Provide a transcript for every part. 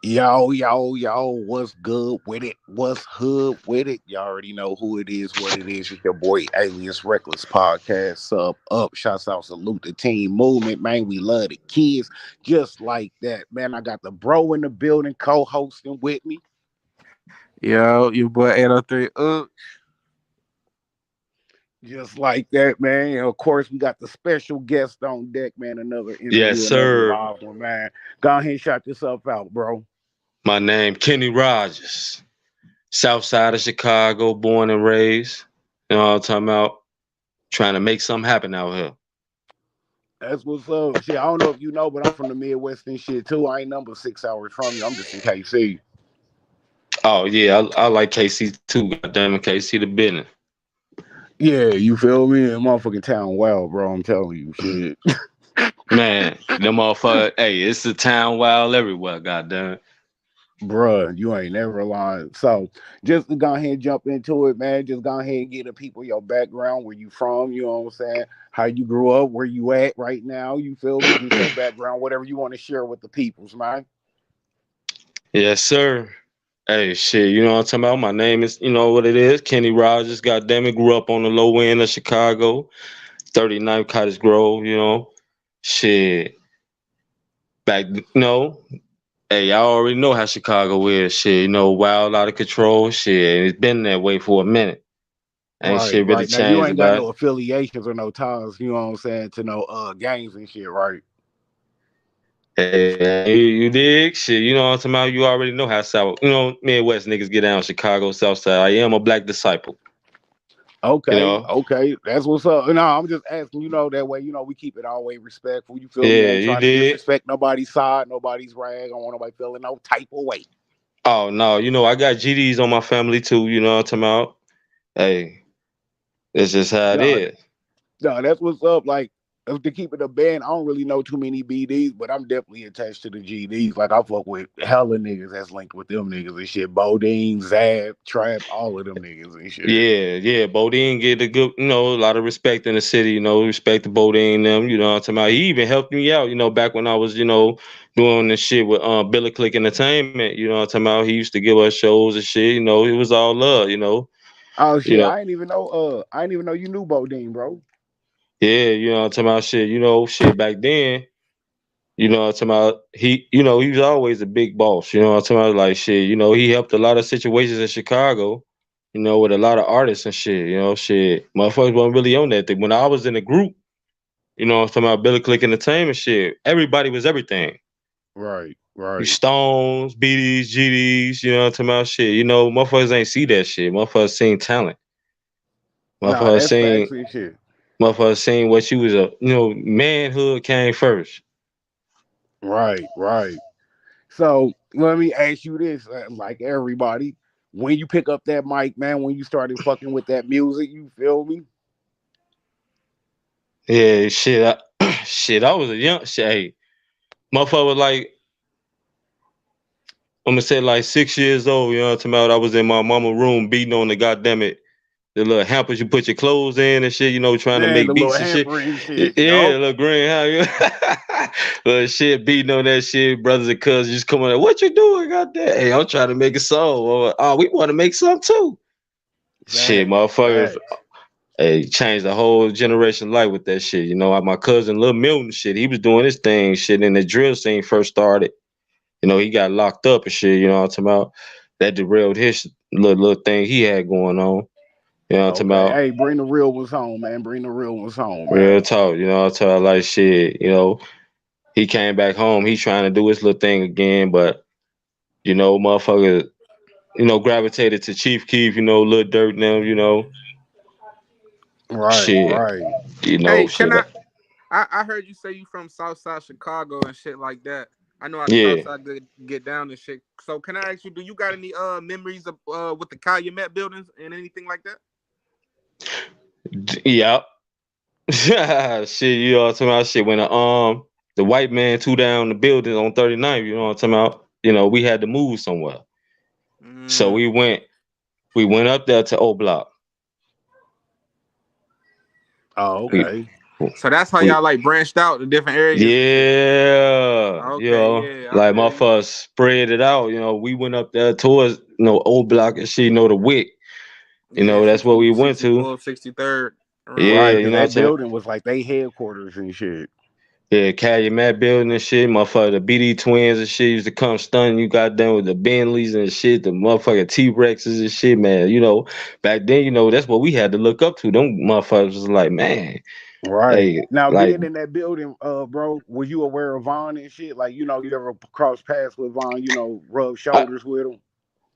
Yo, what's good with it? What's hood with it? You already know who it is, what it is. It's your boy Alias Reckless Podcast. Sub up. Shouts out, salute the team movement, man. We love the kids just like that, man. I got the bro in the building co hosting with me. Yo, your boy 803. Just like that, man. And of course, we got the special guest on deck, man. Another Yes, interview, another sir. live one, man. Go ahead and shout yourself out, bro. My name Kenny Rogers, South Side of Chicago, born and raised. You know what I'm talking about? Trying to make something happen out here. That's what's up. Shit, I don't know if you know, but I'm from the Midwest and shit too. I ain't number 6 hours from you. I'm just in KC. Oh yeah, I like KC too. Goddamn it, KC the business. Yeah, you feel me? And motherfucking town wild, bro. I'm telling you, shit. Man, them motherfuckers. Hey, it's the town wild everywhere. Goddamn. Bruh, you ain't never lying. So just to go ahead and jump into it, man. Just go ahead and get the people your background, where you from, you know what I'm saying? How you grew up, where you at right now, you feel me? Just your background, whatever you want to share with the peoples, man. Yes, sir. Hey, shit, you know what I'm talking about? My name is, you know what it is, Kenny Rogers. Goddamn it, grew up on the low end of Chicago, 39th Cottage Grove. You know, shit. Back, hey, y'all already know how Chicago is. Shit, wild, out of control. Shit, it's been that way for a minute. Ain't Right, shit really right. Now you changed ain't got about no it. affiliations or no ties, you know what I'm saying, to no games and shit, right? Hey, you dig? Shit, you know what I'm talking about? You already know how South, Midwest niggas get down Chicago, South Side. I am a black disciple. You Okay, know? okay. That's what's up. No, I'm just asking, that way, we keep it always respectful. You feel me? I Yeah, ain't you trying to did. disrespect nobody's side, nobody's rag. I don't want nobody feeling no type of way. Oh no, I got GDs on my family too, you know what I'm talking about? Hey, it's just how it No, is. no, that's what's up. Like, to keep it a band, I don't really know too many BDs, but I'm definitely attached to the GDs. Like, I fuck with hella niggas that's linked with them niggas and shit. Bodine, Zab, Trap, all of them niggas and shit. Yeah. Bodine get a good, a lot of respect in the city, respect to Bodine them, you know what I'm talking about. He even helped me out, back when I was, doing this shit with Billy Click Entertainment, you know what I'm talking about. He used to give us shows and shit, it was all love. Oh You shit, know, I didn't even know you knew Bodine, bro. yeah, you know what I'm talking about shit, shit back then. You know what I'm talking about? He was always a big boss. You know what I'm talking about? Like shit, he helped a lot of situations in Chicago, with a lot of artists and shit, shit. Motherfuckers wasn't really on that thing. When I was in a group, I'm talking about Billy Click Entertainment shit, everybody was everything. Right, You right. Stones, BDs, GDs, you know what I'm talking about shit. Motherfuckers ain't see that shit. Motherfuckers seen talent. Nah, Motherfuckers that's seen facts and shit. motherfuckers seen what you was manhood came first. Right, right. So let me ask you this, like everybody, when you pick up that mic, man, when you started fucking with that music, you feel me? Yeah, shit. Shit, I was a young shit. Hey, motherfucker was like, I'm gonna say like 6 years old, you know what I'm talking about? I was in my mama room beating on the goddamn it, the little hampers you put your clothes in and shit, trying to Man, the make little beats and shit. hampering shit, Yeah, yup. little green hamper. Little shit beating on that shit, brothers and cousins just coming like, what you doing, goddamn? Hey, I'm trying to make a song. Oh, we want to make some too. Shit, Facts, motherfuckers. facts. Hey, changed the whole generation life with that shit. My cousin Lil Milton shit, he was doing his thing, shit, and the drill scene first started. He got locked up and shit, you know what I'm talking about? That derailed his little thing he had going on. You know what I'm talking Okay, about? hey, bring the real ones home, man. Bring the real ones home, Real man. talk, what I'm talking about? Like shit, he came back home, he trying to do his little thing again, but motherfucker, gravitated to Chief Keef, Lil Durk now, Right, shit, right. Hey, shit. I heard you say you from Southside Chicago and shit like that. I know how the Yeah. Southside get down and shit. So can I ask you, do you got any memories of with the Calumet buildings and anything like that? Yep. Shit, what I'm talking about? Shit, when the white man threw down the building on 39th, you know what I'm talking about? We had to move somewhere. So Mm. we went up there to O Block. Oh, We okay. So that's how We y'all like branched out to different areas and shit. yeah, Okay, yeah, I like feel you. motherfuckers spread it out. We went up there towards old block and shit. The Wick. Yeah, That's what 60, we went to. 64th, 63rd, around Yeah, Right, there. because you know what I'm that saying. building was like they headquarters and shit. Yeah, Calumet building and shit, motherfucker. The BD twins and shit used to come stunning you goddamn with the Bentleys and shit, the motherfucking T Rexes and shit, man. Back then, that's what we had to look up to. Them motherfuckers was like, man, Right. hey, Now like being in that building, bro, were you aware of Vaughn and shit? Like, you ever cross paths with Vaughn, rub I, shoulders with him?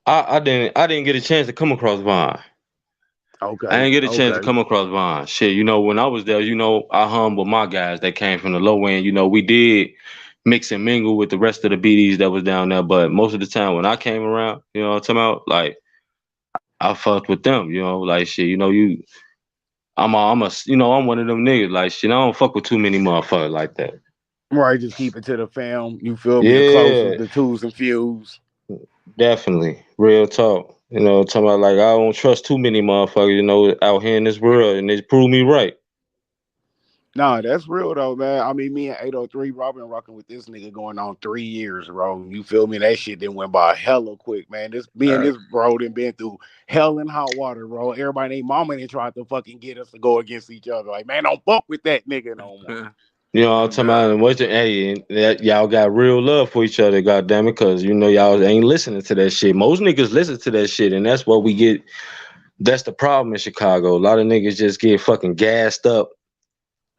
I didn't get a chance to come across Vaughn. I Okay, didn't get a chance to okay. come across Vaughn. Shit, when I was there, I hung with my guys that came from the low end. We did mix and mingle with the rest of the BDs that was down there, but most of the time when I came around, what I'm talking about, like I fucked with them, like shit, I'm one of them niggas, like shit, I don't fuck with too many motherfuckers like that. Right, just keep it to the film. You feel me? The closest, Yeah, the twos and fews. definitely. Real talk. Talking about like I don't trust too many motherfuckers, out here in this world, and they prove me right. Nah, that's real though, man. I mean, me and 803, bro, I've been rocking with this nigga going on 3 years, bro. You feel me? That shit then went by hella quick, man. Me and Right. this bro done been through hell and hot water, bro. Everybody, they mama done tried to fucking get us to go against each other. Like, man, don't fuck with that nigga no more. You know what I'm And talking about? And hey, and y'all got real love for each other, goddamn it, because y'all ain't listening to that shit. Most niggas listen to that shit, and that's what we get. That's the problem in Chicago. A lot of niggas just get fucking gassed up,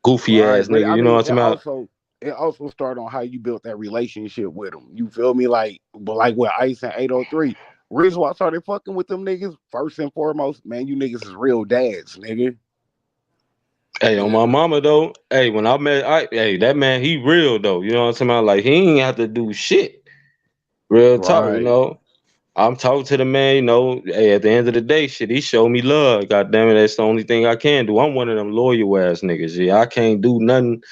goofy Right. ass But niggas. I You know mean, what I'm talking about? it also started on how you built that relationship with them. You feel me? Like with Ice and 803. Reason why I started fucking with them niggas, first and foremost, man, you niggas is real dads, nigga. Hey, on yeah, my mama though. Hey, when I met hey, that man, he real though. You know what I'm talking about? Like he ain't have to do shit. Real talk. Right. I'm talking to the man. Hey, at the end of the day, shit, he showed me love. God damn it, that's the only thing I can do. I'm one of them loyal ass niggas. Yeah, I can't do nothing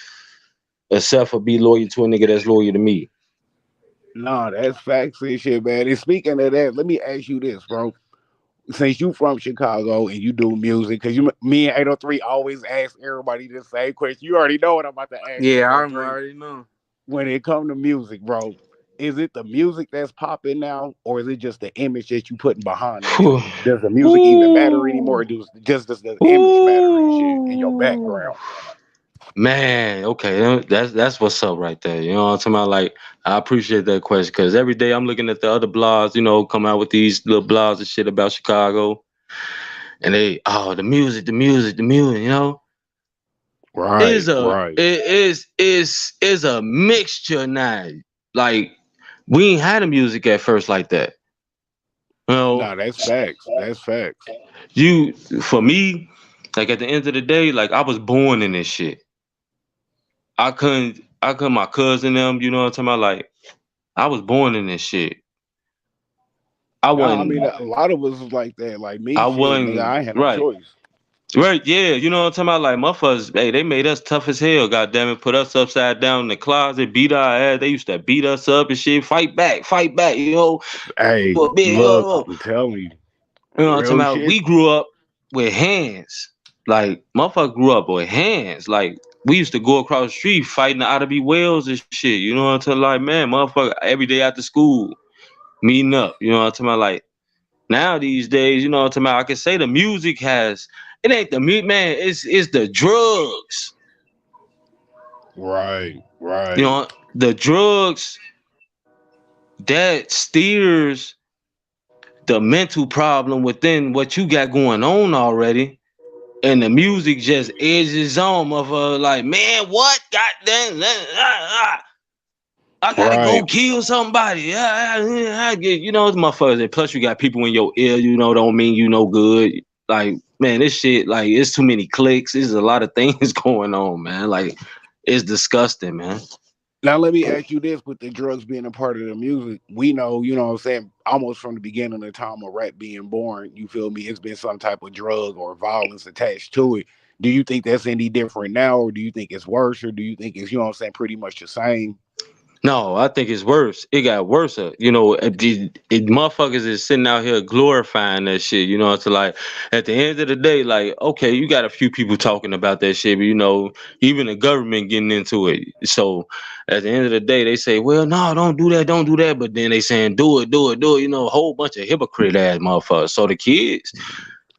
except for be loyal to a nigga that's loyal to me. Nah, that's facts and shit, man. And speaking of that, let me ask you this, bro. Since you from Chicago and you do music, because me and 803 always ask everybody the same question. You already know what I'm about to ask you, yeah, I 803. already know. When it come to music, bro, is it the music that's popping now, or is it just the image that you putting behind the Whew. music? Does the music even matter anymore? Or Ooh. does the image matter and shit in your Ooh. background? Man, okay, that's what's up right there. You know what I'm talking about? Like, I appreciate that question because every day I'm looking at the other blogs, come out with these little blogs and shit about Chicago, and the music, the music, the music. Is Right, a right. it is a mixture now. Like, we ain't had the music at first like that. You know, Nah, that's facts. That's facts. you for me, like at the end of the day, like I was born in this shit. I couldn't my cousin them, you know what I'm talking about? Like I was born in this shit. I Nah, I wasn't mean a lot of us was like that. Like me, I shit, nigga, wasn't I ain't had no right. choice. Right, yeah, you know what I'm talking about? Like motherfuckers, hey, they made us tough as hell, goddamn it, put us upside down in the closet, beat our ass. They used to beat us up and shit, fight back, Hey, for a bit, look, I'm telling you, You know what I'm talking real about? shit. We grew up with hands. Like motherfucker grew up with hands. Like we used to go across the street fighting the oughta be whales and shit. You know what I'm talking about? Like, man, motherfucker, every day after school, meeting up. You know what I'm talking about? Like now these days, you know what I'm talking about? I can say the music has it ain't the meat, man, it's the drugs. Right, You right, know, the drugs that steers the mental problem within what you got going on already. And the music just edges on of like, man, what? Goddamn, I gotta go right. kill somebody. I get, it's motherfuckers. And plus, you got people in your ear, don't mean you no good. Like, man, this shit, like, it's too many clicks. There's a lot of things going on, man. Like, it's disgusting, man. Now let me ask you this: with the drugs being a part of the music, we know, what I'm saying, almost from the beginning of the time of rap being born. You feel me? It's been some type of drug or violence attached to it. Do you think that's any different now, or do you think it's worse, or do you think it's, what I'm saying, pretty much the same? No, I think it's worse. It got worse. Motherfuckers is sitting out here glorifying that shit. It's like at the end of the day, like, okay, you got a few people talking about that shit, but even the government getting into it. So at the end of the day, they say, well, no, don't do that. But then they saying, do it, do it, do it. A whole bunch of hypocrite ass motherfuckers. So the kids,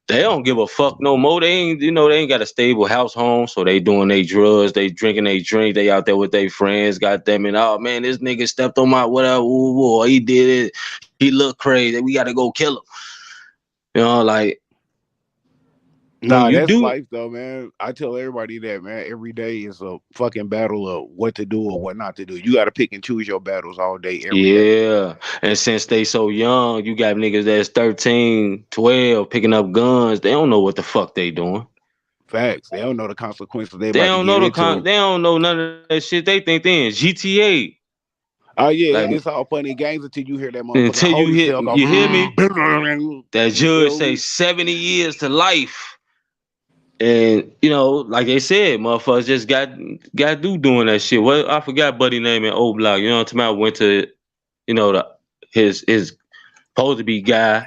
they don't give a fuck no more. They ain't got a stable house home, so they doing their drugs, they drinking they drink, they out there with their friends. God damn it! Oh man, this nigga stepped on my whatever. Ooh, he did it. He looked crazy. We got to go kill him. Like when Nah, you that's do, life though, man. I tell everybody that, man. Every day is a fucking battle of what to do or what not to do. You got to pick and choose your battles all day, every day. yeah. And since they so young, you got niggas that's 13, 12 picking up guns. They don't know what the fuck they doing. Facts. They don't know the consequences they They about to don't know get into. they don't know none of that shit. They think they in GTA. Oh yeah, Like it's all funny games until you hear that motherfucker until holy cell go. you hear me? That You judge feel say me? 70 years to life. And like they said, motherfuckers just got do doing that shit. Well, I forgot buddy name in O Block. You know what I'm talking about? Went to, the his supposed to be guy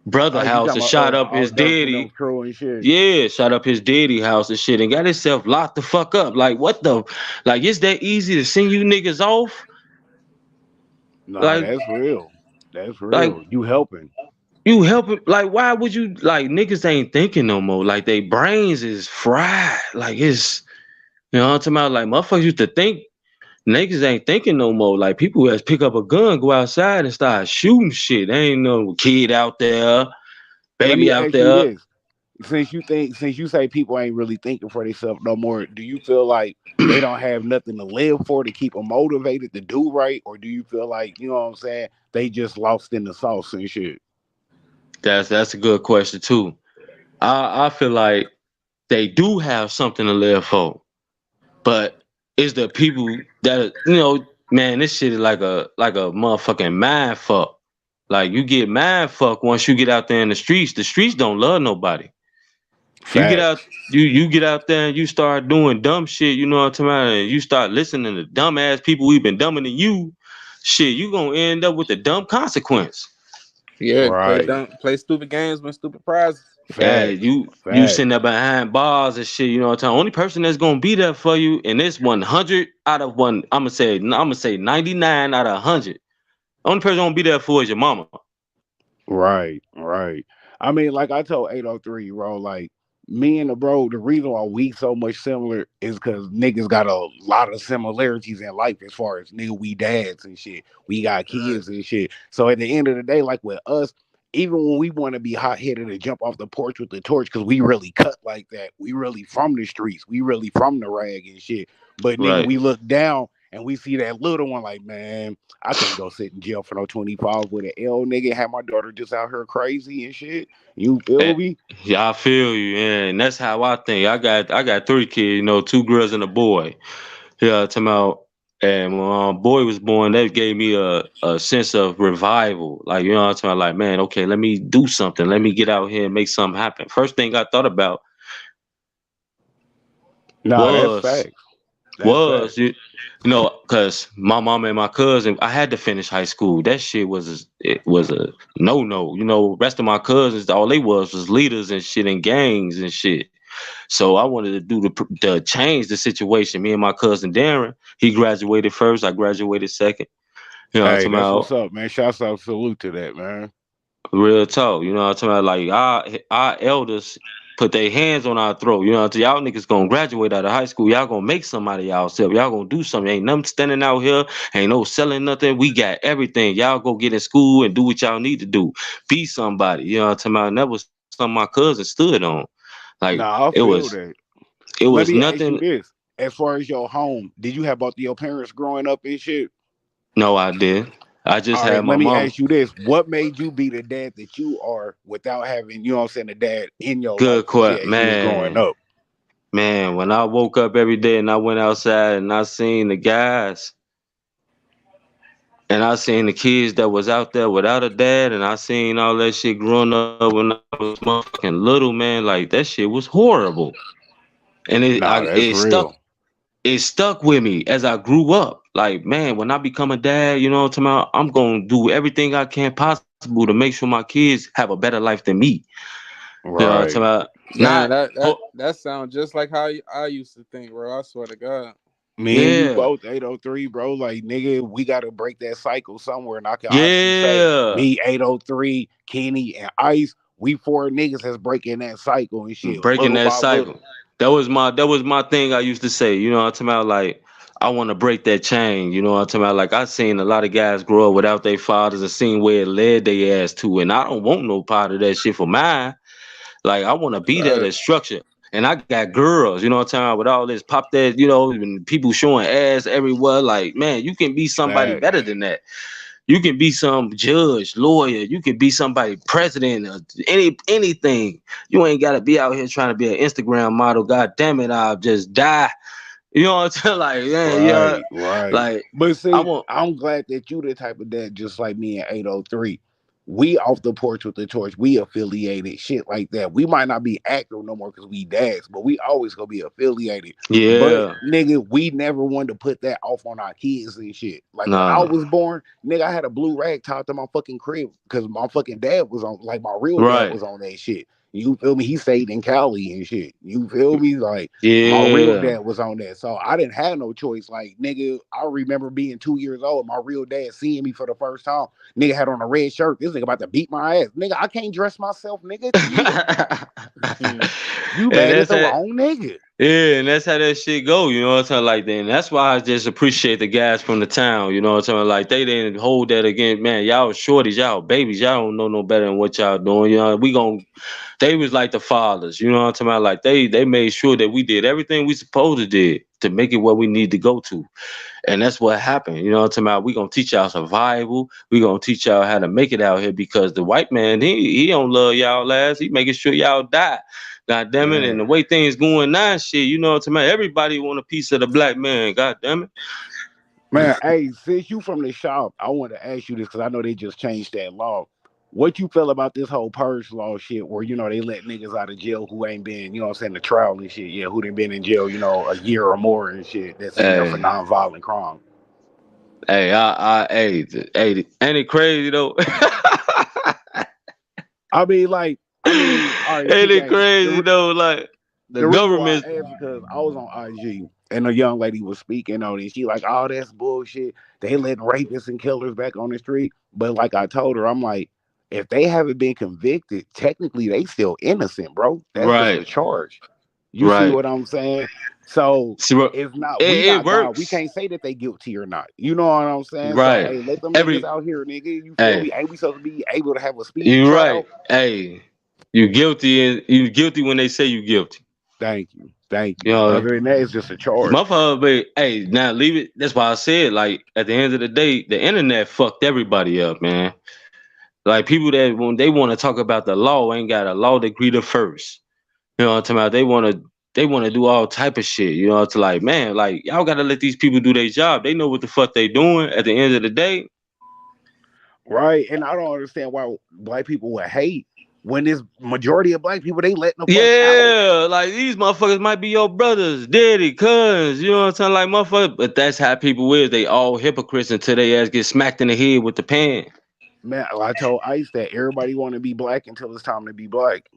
brother Oh, you house talking and about shot up all his Dirk and them daddy. crew and shit? Yeah, shot up his daddy house and shit and got himself locked the fuck up. Like what the like it's that easy to send you niggas off? Nah, Like that's real. That's like real. You helping? you helping, like why would you, like niggas ain't thinking no more, like they brains is fried, like it's, what I'm talking about, like motherfuckers used to think, niggas ain't thinking no more, like people who has pick up a gun, go outside and start shooting shit. There ain't no kid out there, Let baby me out ask you there. this: since you say people ain't really thinking for themselves no more, do you feel like they don't have nothing to live for to keep them motivated to do right, or do you feel like you know what I'm saying? They just lost in the sauce and shit. That's a good question too. I feel like they do have something to live for, but it's the people that man, this shit is like a motherfucking mind fuck. Like you get mind fuck once you get out there in the streets. The streets don't love nobody. You get out, Facts. you get out there and you start doing dumb shit. You know what I'm talking about? And you start listening to dumb ass people who been dumber than you. Shit, you gonna end up with a dumb consequence. Yeah, Right. play stupid games, win stupid prizes. Yeah, Facts. you sitting there Facts. behind bars and shit. You know what I'm saying? Only person that's gonna be there for you, and this 100 out of one, I'm gonna say 99 out of 100. Only person gonna be there for is your mama. Right, right. I mean, like I told 803, bro, like me and the bro, the reason why we so much similar is because niggas got a lot of similarities in life as far as nigga, we dads and shit. We got Right. kids and shit. So at the end of the day, like with us, even when we want to be hot headed and jump off the porch with the torch, because we really cut like that. We really from the streets. We really from the rag and shit. But nigga, Right. we look down and we see that little one like, man, I can't go sit in jail for no 25 with an L nigga. Have my daughter just out here crazy and shit. You Eh, feel me? Yeah, I feel you, and that's how I think. I got 3 kids, two girls and a boy. Yeah, talking about, and when my boy was born, that gave me a sense of revival. Like, I'm talking about, like, man, okay, let me do something. Let me get out here and make something happen. First thing I thought about Nah, that's was facts. That's was facts. because my mom and my cousin, I had to finish high school. That shit it was a no. Rest of my cousins, all they was leaders and shit and gangs and shit. So I wanted to do the change the situation. Me and my cousin Darren, he graduated first. I graduated second. I'm Hey, talking that's what's about up, man. Shouts out, salute to that, man. real talk. I'm talking about, like our elders put their hands on our throat. Y'all niggas gonna graduate out of high school. Y'all gonna make somebody y'allself. Y'all gonna do something. Ain't nothing standing out here. Ain't no selling nothing. We got everything. Y'all go get in school and do what y'all need to do. Be somebody. What I'm talking about? And that was something my cousin stood on. Like Nah, I it was feel that. it was Let me ask you nothing. this. As far as your home, did you have both of your parents growing up and shit? No, I did. I just All had right, my let me mom. ask you this. What made you be the dad that you are without having, you know what I'm saying, a dad in your Good life and question, shit as you was growing man. up? Man, when I woke up every day and I went outside and I seen the guys and I seen the kids that was out there without a dad and I seen all that shit growing up when I was motherfucking little, man, like that shit was horrible. And Nah, that's real. it stuck with me as I grew up. like, man, when I become a dad, you know what I'm talking about, I'm gonna do everything I can possible to make sure my kids have a better life than me. You know what I'm talking Right. about? Man, Not that sounds just like how I used to think, bro. I swear to God. Me and you yeah. both 803, bro. Like, nigga, we gotta break that cycle somewhere. And I can honestly say, Yeah. me, 803, Kenny, and Ice, we four niggas that's breaking that cycle and shit, Breaking little that by little. cycle. That was my thing I used to say, you know what I'm talking about? Like, I want to break that chain, you know what I'm talking about? Like, I seen a lot of guys grow up without their fathers and seen where it led their ass to, and I don't want no part of that shit for mine. Like, I want to be there Right. to structure. And I got girls, you know what I'm talking about, with all this pop that, and people showing ass everywhere. Like, man, you can be somebody better Facts. than that. You can be some judge, lawyer. You can be somebody president, or anything. You ain't gotta be out here trying to be an Instagram model. God damn it, I'll just die. You know what I'm saying? Like, yeah, yeah. Right, right. Like, But I see, want, I'm glad that you the type of dad just like me and 803. We off the porch with the torch. We affiliated, shit like that. We might not be active no more because we dads, but we always gonna be affiliated. But yeah, nigga, we never wanted to put that off on our kids and shit. Like when I nah, was born, nigga, I had a blue rag tied to my fucking crib because my fucking dad was on, like my real dad right, was on that shit. You feel me? He stayed in Cali and shit. You feel me? Like my real yeah. dad was on that. So I didn't have no choice. Like, nigga, I remember being 2 years old, my real dad seeing me for the first time. Nigga had on a red shirt. This nigga about to beat my ass. Nigga, I can't dress myself, nigga. Chill. Mhm. You And mad at that's the it. wrong nigga. Yeah, and that's how that shit go, you know what I'm saying? Like, then that's why I just appreciate the guys from the town, you know what I'm saying? Like, they didn't hold that against, man, y'all shorties, y'all babies, y'all don't know no better than what y'all doing, you know? They was like the fathers, you know what I'm talking about? Like, they made sure that we did everything we supposed to did to make it where we need to go to. And that's what happened. You know what I'm talking about? We gonna teach y'all survival. We gonna teach y'all how to make it out here because the white man, he don't love y'all last. He making sure y'all die. God damn it. And Man. the way things going now, shit, you know what I'm talking about? Everybody want a piece of the black man. God damn it. Man, hey, since you from the shop, I want to ask you this because I know they just changed that law. What you feel about this whole purge law shit where, they let niggas out of jail who ain't been, what I'm saying, the trial and shit, yeah, who done been in jail, a year or more and shit that's in there for Hey, non-violent crime. ain't it crazy though? All right, Ain't peep it game. crazy though? Like, the The reason why government, I asked because I was on IG and a young lady was speaking on it. She like, oh, that's bullshit. They let rapists and killers back on the street. But like I told her, I'm like, if they haven't been convicted, technically they still innocent, bro. That's just a right, charge. You see right. what I'm saying? So See, bro, it's not we it not God. We works. can't say that they guilty or not. You know what I'm saying? So Right. hey, let them niggas Every out here, nigga. You feel hey, me? Ain't we supposed to be able to have a speedy you're right. trial? Hey, you guilty when they say you guilty. Thank you. Thank You you. know, Other than that, it's just a charge. motherfucker, but hey, now leave it. That's why I said, like, at the end of the day, the internet fucked everybody up, man. Like, people that when they want to talk about the law ain't got a law degree to first. You know what I'm talking about? They wanna do all type of shit. You know, it's like, man, like, y'all gotta let these people do their job. They know what the fuck they doing at the end of the day. Right. And I don't understand why black people would hate when this majority of black people they letting the fuck out. Yeah, like, these motherfuckers might be your brothers, daddy, cousins, you know what I'm saying? Like, motherfucker, but that's how people is. They all hypocrites until they ass get smacked in the head with the pan. Man, I told Ice that everybody want to be black until it's time to be black.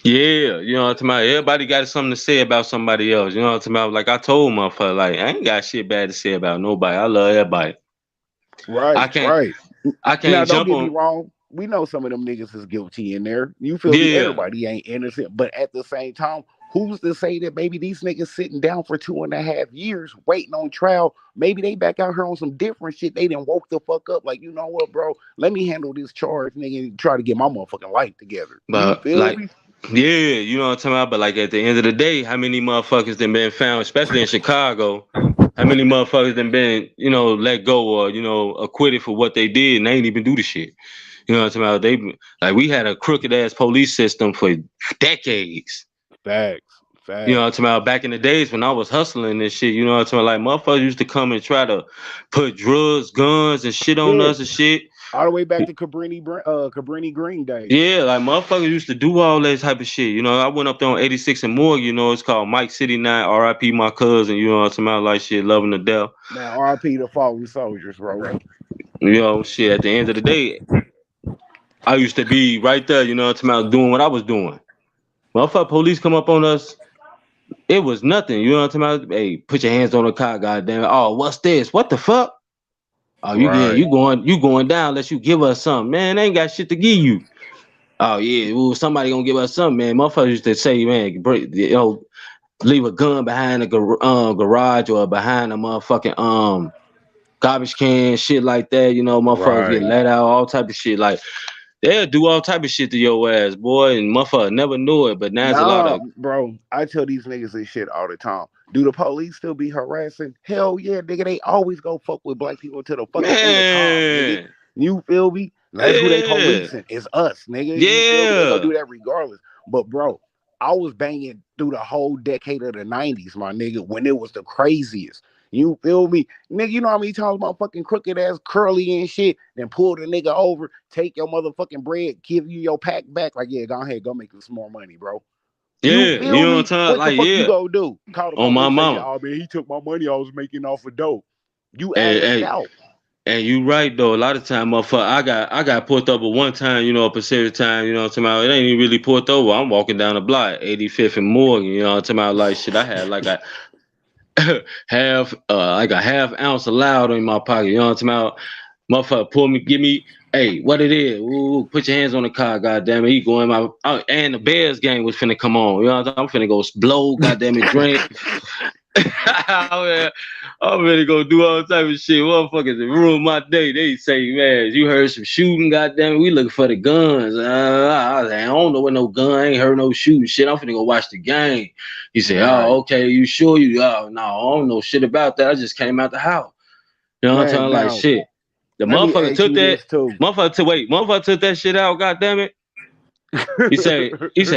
Yeah, you know what I'm talking about? Everybody got something to say about somebody else. You know what I'm talking about? Like, I told motherfucker, like, I ain't got shit bad to say about nobody. I love everybody. I Right, can't right. I Now can't don't jump get me on. wrong. We know some of them niggas is guilty in there. You feel me? Yeah. Everybody ain't innocent. But at the same time, who's to say that maybe these niggas sitting down for 2.5 years waiting on trial? Maybe they back out here on some different shit. They done woke the fuck up. Like, you know what, bro? Let me handle this charge, nigga, and try to get my motherfucking life together. You But feel like, me? yeah, you know what I'm talking about? But like, at the end of the day, how many motherfuckers done been found, especially in Chicago? How many motherfuckers done been, let go or, acquitted for what they did and they ain't even do the shit? You know what I'm talking about? Like, we had a crooked ass police system for decades. Facts. You know what I'm Facts. talking about? Back in the days when I was hustling this shit, like, motherfuckers used to come and try to put drugs, guns, and shit on Yeah. us and shit. All the way back to Cabrini Green Day. Yeah, like motherfuckers used to do all that type of shit. You know, I went up there on 86 and Morgan, you know, it's called Mike City 9, RIP my cousin, you know what I'm talking about, like shit, loving to death. Man, R.I.P. the fallen soldiers, bro. You know, shit, at the end of the day, I used to be right there, you know what I'm talking about, doing what I was doing. Motherfucker police come up on us, it was nothing, you know what I'm talking about? Hey, put your hands on the car, goddamn it. Oh, what's this? What the fuck? Oh, Right. you going down unless you give us something. Man, they ain't got shit to give you. Oh yeah, ooh, somebody gonna give us something, man. Motherfuckers used to say, man, leave a gun behind the garage or behind a motherfucking garbage can, shit like that. You know, motherfuckers get Right. let out, all type of shit. Like they'll do all type of shit to your ass, boy, and motherfucker never knew it. But now it's a lot Nah, of bro. I tell these niggas this shit all the time. Do the police still be harassing? Hell yeah, nigga. They always go fuck with black people to the fucking end of time, nigga. man, You feel me? That's who they yeah, policing. It's us, nigga. You feel me? They gonna yeah, do that regardless. But bro, I was banging through the whole decade of the 90s, my nigga, when it was the craziest. You feel me? Nigga, you know how many times my fucking crooked ass curly and shit, then pull the nigga over, take your motherfucking bread, give you your pack back. Like, yeah, go ahead, go make you some more money, bro. You yeah. You feel know what I'm me? talking about? What the Like fuck you yeah, gonna do? Call the on my police, say, mama. oh man, he took my money I was making off of dope. You Hey, asked hey, out. and you right though. A lot of time, motherfucker, I got pulled over one time, you know, a Pacific time, you know what I'm talking about. It ain't even really pulled over. I'm walking down the block, 85th and Morgan, you know what I'm talking about. Like shit, I had like a half ounce of loud in my pocket, you know what I'm talking about. Motherfucker, pull me, give me, hey, what it is? Ooh, put your hands on the car, goddamn it. He going my, and the Bears game was finna come on, you know what I'm finna go blow, goddamn it, drink. Man, I'm ready to go do all type of shit. Motherfuckers ruin my day. They say, man, you heard some shooting, goddamn it, we looking for the guns. I was like, I don't know what no gun, I ain't heard no shooting shit. I'm finna go watch the game. He said, oh, Right. okay, you sure you? Oh, no, I don't know shit about that. I just came out the house. You know what I'm Man, talking like now shit. The let me motherfucker ask took you that. this too. Motherfucker took that shit out. Goddamn it. He said,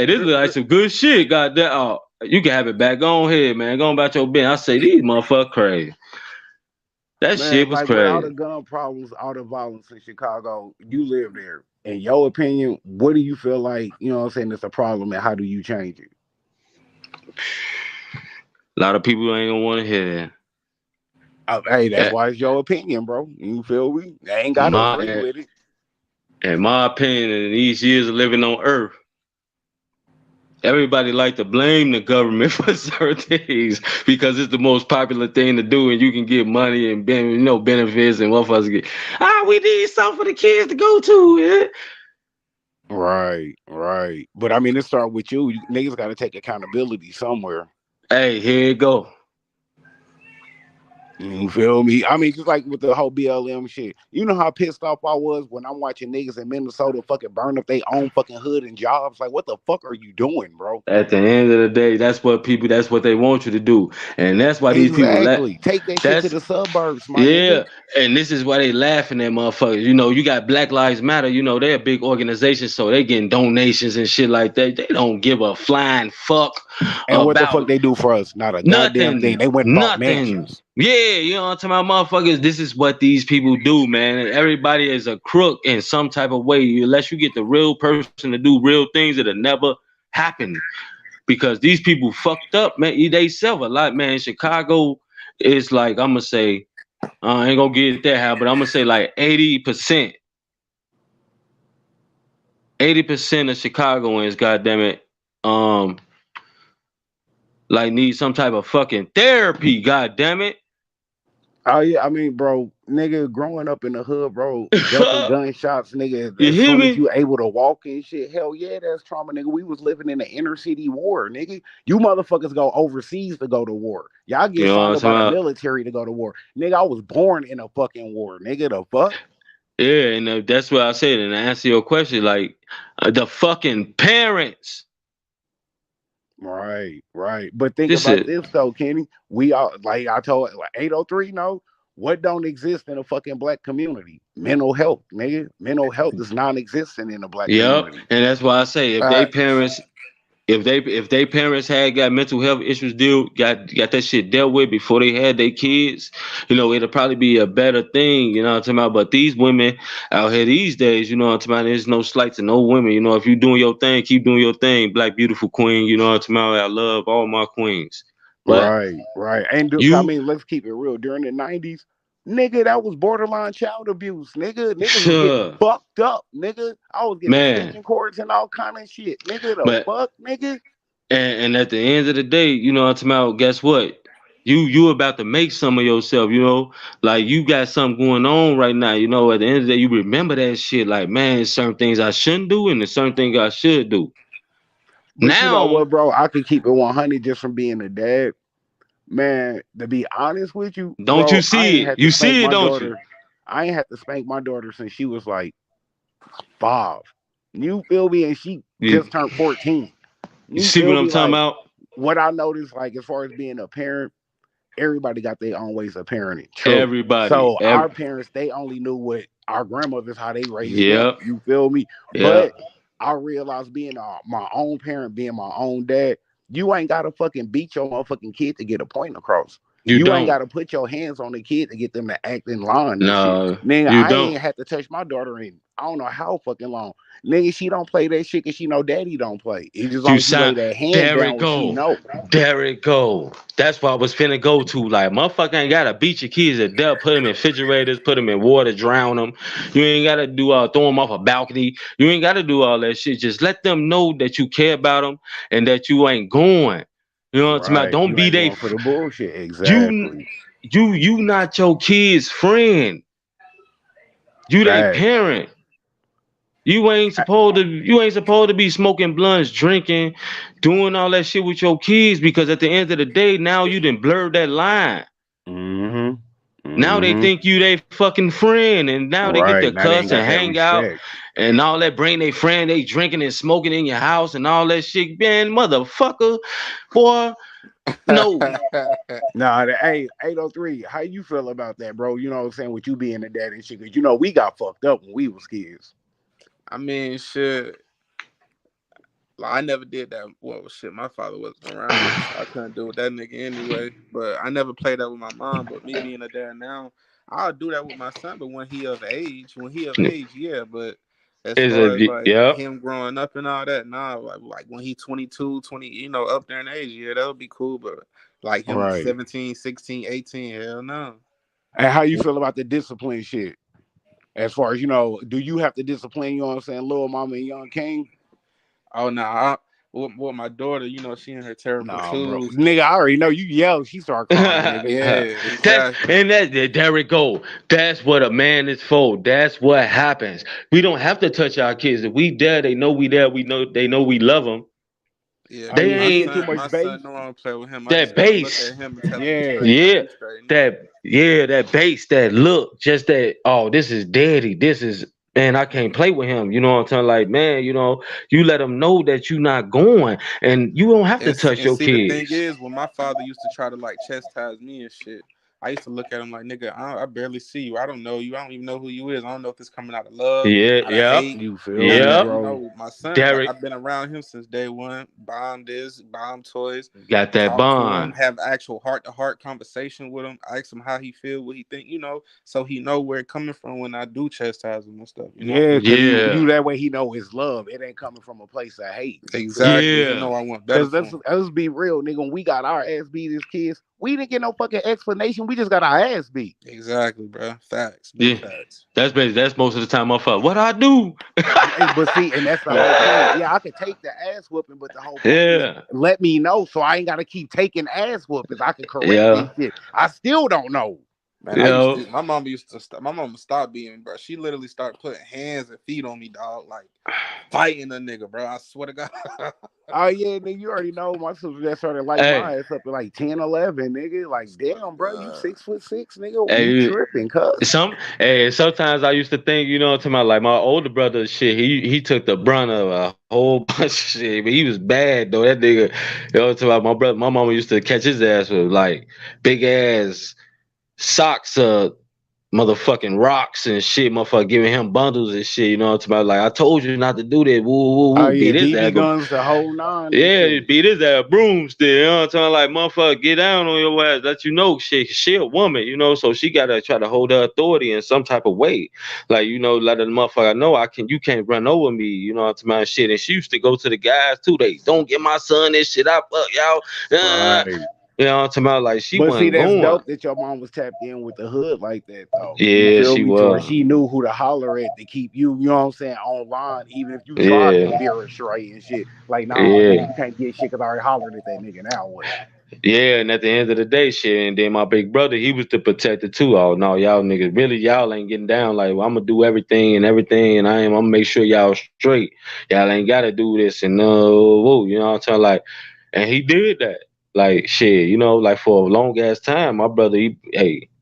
this look like some good shit. Goddamn. Oh, you can have it back. Go on ahead, man. Go on about your business. I say these motherfuckers crazy. That shit Man, was like with all crazy. the gun problems, all the violence in Chicago, you live there. In your opinion, what do you feel like, you know what I'm saying, it's a problem and how do you change it? A lot of people ain't gonna want to hear that. Hey, that's Eh, why it's your opinion, bro. You feel me? They ain't gotta My, agree eh, with it. in my opinion, in these years of living on Earth, everybody like to blame the government for certain things because it's the most popular thing to do, and you can get money and benefits and motherfuckers get. We need something for the kids to go to. Yeah. Right, right. But I mean, it start with you. Niggas got to take accountability somewhere. Hey, here it go. You feel me? I mean, just like with the whole BLM shit. You know how pissed off I was when I'm watching niggas in Minnesota fucking burn up their own fucking hood and jobs. Like, what the fuck are you doing, bro? At the end of the day, that's what they want you to do, and that's why these people Exactly. Take that shit to that's the suburbs, my nigga. yeah, and this is why they laughing at motherfuckers. You know, you got Black Lives Matter. You know, they're a big organization, so they getting donations and shit like that. They don't give a flying fuck And what the fuck about they do for us? Not a goddamn thing. nothing, They went and bought nothing. mansions. Yeah, you know what I'm talking about, motherfuckers. This is what these people do, man. Everybody is a crook in some type of way. Unless you get the real person to do real things, it'll never happen because these people fucked up, man. They sell a lot, man. Chicago is like, I'm gonna say, I ain't gonna get that high, but I'm gonna say like 80%. 80% of Chicagoans, goddamn it, um, like need some type of fucking therapy, goddamn it. Oh yeah, I mean, bro, nigga, growing up in the hood, bro, ducking gunshots, nigga, You as hear soon as me? you able to walk and shit, hell yeah, that's trauma, nigga. We was living in the inner city war, nigga. You motherfuckers go overseas to go to war. Y'all You get know what signed I'm up by the talking about? military to go to war. Nigga, I was born in a fucking war, nigga. The fuck? Yeah, and that's what I said. And to answer your question, like the fucking parents. Right, right. But think This about is this though, Kenny. We all like I told like 803, no. What don't exist in a fucking black community? Mental health, nigga. Mental health is non-existent in the black yep, community. and that's why I say if they Uh, parents if they parents had got mental health issues got that shit dealt with before they had their kids, it'll probably be a better thing, you know what I'm talking about. But these women out here these days, you know what I'm talking about, there's no slight to no women. If you doing your thing, keep doing your thing, black beautiful queen, you know what I'm talking about. I love all my queens. But Right, right. And I you mean, let's keep it real. During the 90s, nigga, that was borderline child abuse. Niggas was getting sure, fucked up, nigga. I was getting man. extension cords and all kind of shit. Nigga, the But fuck, nigga? and at the end of the day, you know what I'm talking about, guess what? You about to make some of yourself, like you got something going on right now, at the end of the day, you remember that shit, like, man, there's certain things I shouldn't do and there's certain things I should do. But you know Now, what, bro? I could keep it 100 just from being a dad. Man, to be honest with you, don't you bro, I see ain't it? had to You spank see it, my don't you? daughter. I ain't had to spank my daughter since she was like 5. You feel me? And she You, just turned 14. you You see what feel I'm me? talking Like, about? what I noticed, like, as far as being a parent, everybody got their own ways of parenting. True. Everybody, So our parents, they only knew what our grandmothers how they raised them. yep, You feel me? yep. But I realized being my own parent, being my own dad, you ain't gotta fucking beat your motherfucking kid to get a point across. You You ain't don't. gotta put your hands on the kid to get them to act in line and shit. No, Nigga, you I don't. ain't had to touch my daughter in I don't know how fucking long. Nigga, she don't play that shit because she know daddy don't play. It's just as long You as you lay sound that hand there it down, she go. know. There it go. That's what I was finna go to. Like, motherfucker ain't gotta beat your kids to death, put them in refrigerators, put them in water, drown them. You ain't gotta do throw them off a balcony. You ain't gotta do all that shit. Just let them know that you care about them and that you ain't going. You know what I'm talking about? Right. Don't You be ain't going for they the bullshit. you Exactly. you not your kid's friend. You they Facts. parent. You ain't supposed to be smoking blunts, drinking, doing all that shit with your kids because at the end of the day, now you done blurred that line. Mm-hmm. Now they Mm-hmm. think you they fucking friend, and now they get to Right. Now they cuss ain't and got that hang out respect. and all that. Bring they friend, they drinking and smoking in your house and all that shit. Man, motherfucker, boy, no. Nah, hey, 803, how you feel about that, bro? You know what I'm saying? With you being a dad and shit, because you know we got fucked up when we was kids. I mean, shit. Like, I never did that. Well, shit, my father wasn't around, so I couldn't do with that nigga anyway. But I never played that with my mom. But me being a dad now, I'll do that with my son. But when he of age, yeah. But as Is far a as like yep. him growing up and all that, nah. Like when he 22, 20, up there in age, yeah, that would be cool. But like him Right. 17, 16, 18, hell no. And how you feel about the discipline shit? As far as, do you have to discipline, you know what I'm saying, little mama and young king? Oh no, with my daughter, she in her terrible Nah, bro. twos. Nigga, I already know you yell, she start crying, nigga. Yeah, exactly. There it go. That's what a man is for. That's what happens. We don't have to touch our kids. If we there, they know we there. We know they know we love them. Yeah, Oh They yeah, my he get ain't too son, much my son bass? don't want to play with him. I just that gotta look at base. him and tell him he Yeah. straight. Yeah, He straight, that base, that look, just that. Oh, this is daddy. This is man. I can't play with him. You know what I'm saying? Like man, you let them know that you not going, and you don't have to touch and your see, the thing kids. is, when my father used to try to like chastise me and shit, I used to look at him like, nigga, I barely see you. I don't know you. I don't even know who you is. I don't know if this coming out of love, Yeah, out of yep, hate, You feel none of me, that. yep. bro? My son, like Derek I've been around him since day one. Bomb this, bomb toys. got that Talk to him, bond. have actual heart to heart conversation with him. Ask him how he feel, what he think, so he know where it coming from when I do chastise him and stuff. Yeah, because Yeah, you that way he know it's love. It ain't coming from a place of hate. You feel me? Exactly. He yeah. know I want better Because for him. let's be real, nigga. When we got our ass beat as kids, we didn't get no fucking explanation. We just got our ass beat. Exactly, bro. Facts. Big Yeah, facts. that's most of the time I fuck. What I do? But see, and that's the whole point. Yeah, I could take the ass whooping, but the whole point is Yeah, let me know so I ain't gotta keep taking ass whoopings. I can correct this yeah, shit. I still don't know. Man, yeah. my mom used to stop. My mom stopped being, bro. She literally started putting hands and feet on me, dog. Like fighting a nigga, bro. I swear to God. Oh yeah, nigga, you already know my sister that started lighting Hey, my ass up at like 10, 11, nigga. Like, Swear to damn, bro, you God. 6'6", nigga. You hey, tripping, cuz. sometimes I used to think, to my like my older brother, shit, he took the brunt of a whole bunch of shit, but he was bad though. That nigga, to my brother, my mama used to catch his ass with like big ass socks, motherfucking rocks and shit, motherfucker giving him bundles and shit, you know what I'm talking about? Like, I told you not to do that. Woo, woo, Oh woo. yeah, Beat his BB ass. guns the whole nine and Yeah, shit. beat his ass broomstick, you know what I'm talking about? Like, motherfucker, get down on your ass. Let you know she a woman, you know, so she gotta try to hold her authority in some type of way. Like, you know, let the motherfucker know you can't run over me, you know what I'm talking about? Shit. And she used to go to the guys too. They don't get my son this shit up, y'all. Right. You know what I'm talking about? Like, she But see, wasn't that's going. dope that your mom was tapped in with the hood like that, though. You Yeah, feel she me? To where was. she knew who to holler at to keep you, you know what I'm saying, online, even if you tried to Yeah, veer astray and shit. Like, nah, nigga, yeah. you can't get shit because I already hollered at that nigga. Now what? Yeah, and at the end of the day, shit, and then my big brother, he was the protector too. Oh no, y'all niggas, really, y'all ain't getting down. Like, well, I'm gonna do everything, and I'm gonna make sure y'all straight. Y'all ain't gotta do this and no, whoa, you know what I'm saying? Like, and he did that. Like, shit, you know, like for a long ass time, my brother, he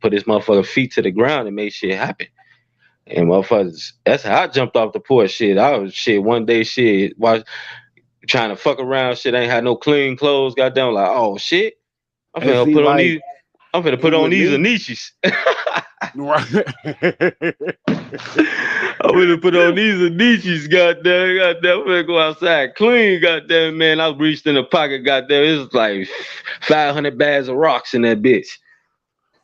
put his motherfucking feet to the ground and made shit happen. And motherfuckers, that's how I jumped off the porch. Shit, I was shit one day, shit, watch trying to fuck around, shit, ain't had no clean clothes. Goddamn, like, oh shit. I'm And finna see, put on like, these. I'm finna put and on with these me, Anishis. right. I'm finna put on these Anishis. Goddamn. I'm finna go outside clean. Goddamn, man. I reached in the pocket. Goddamn, it's like 500 bags of rocks in that bitch.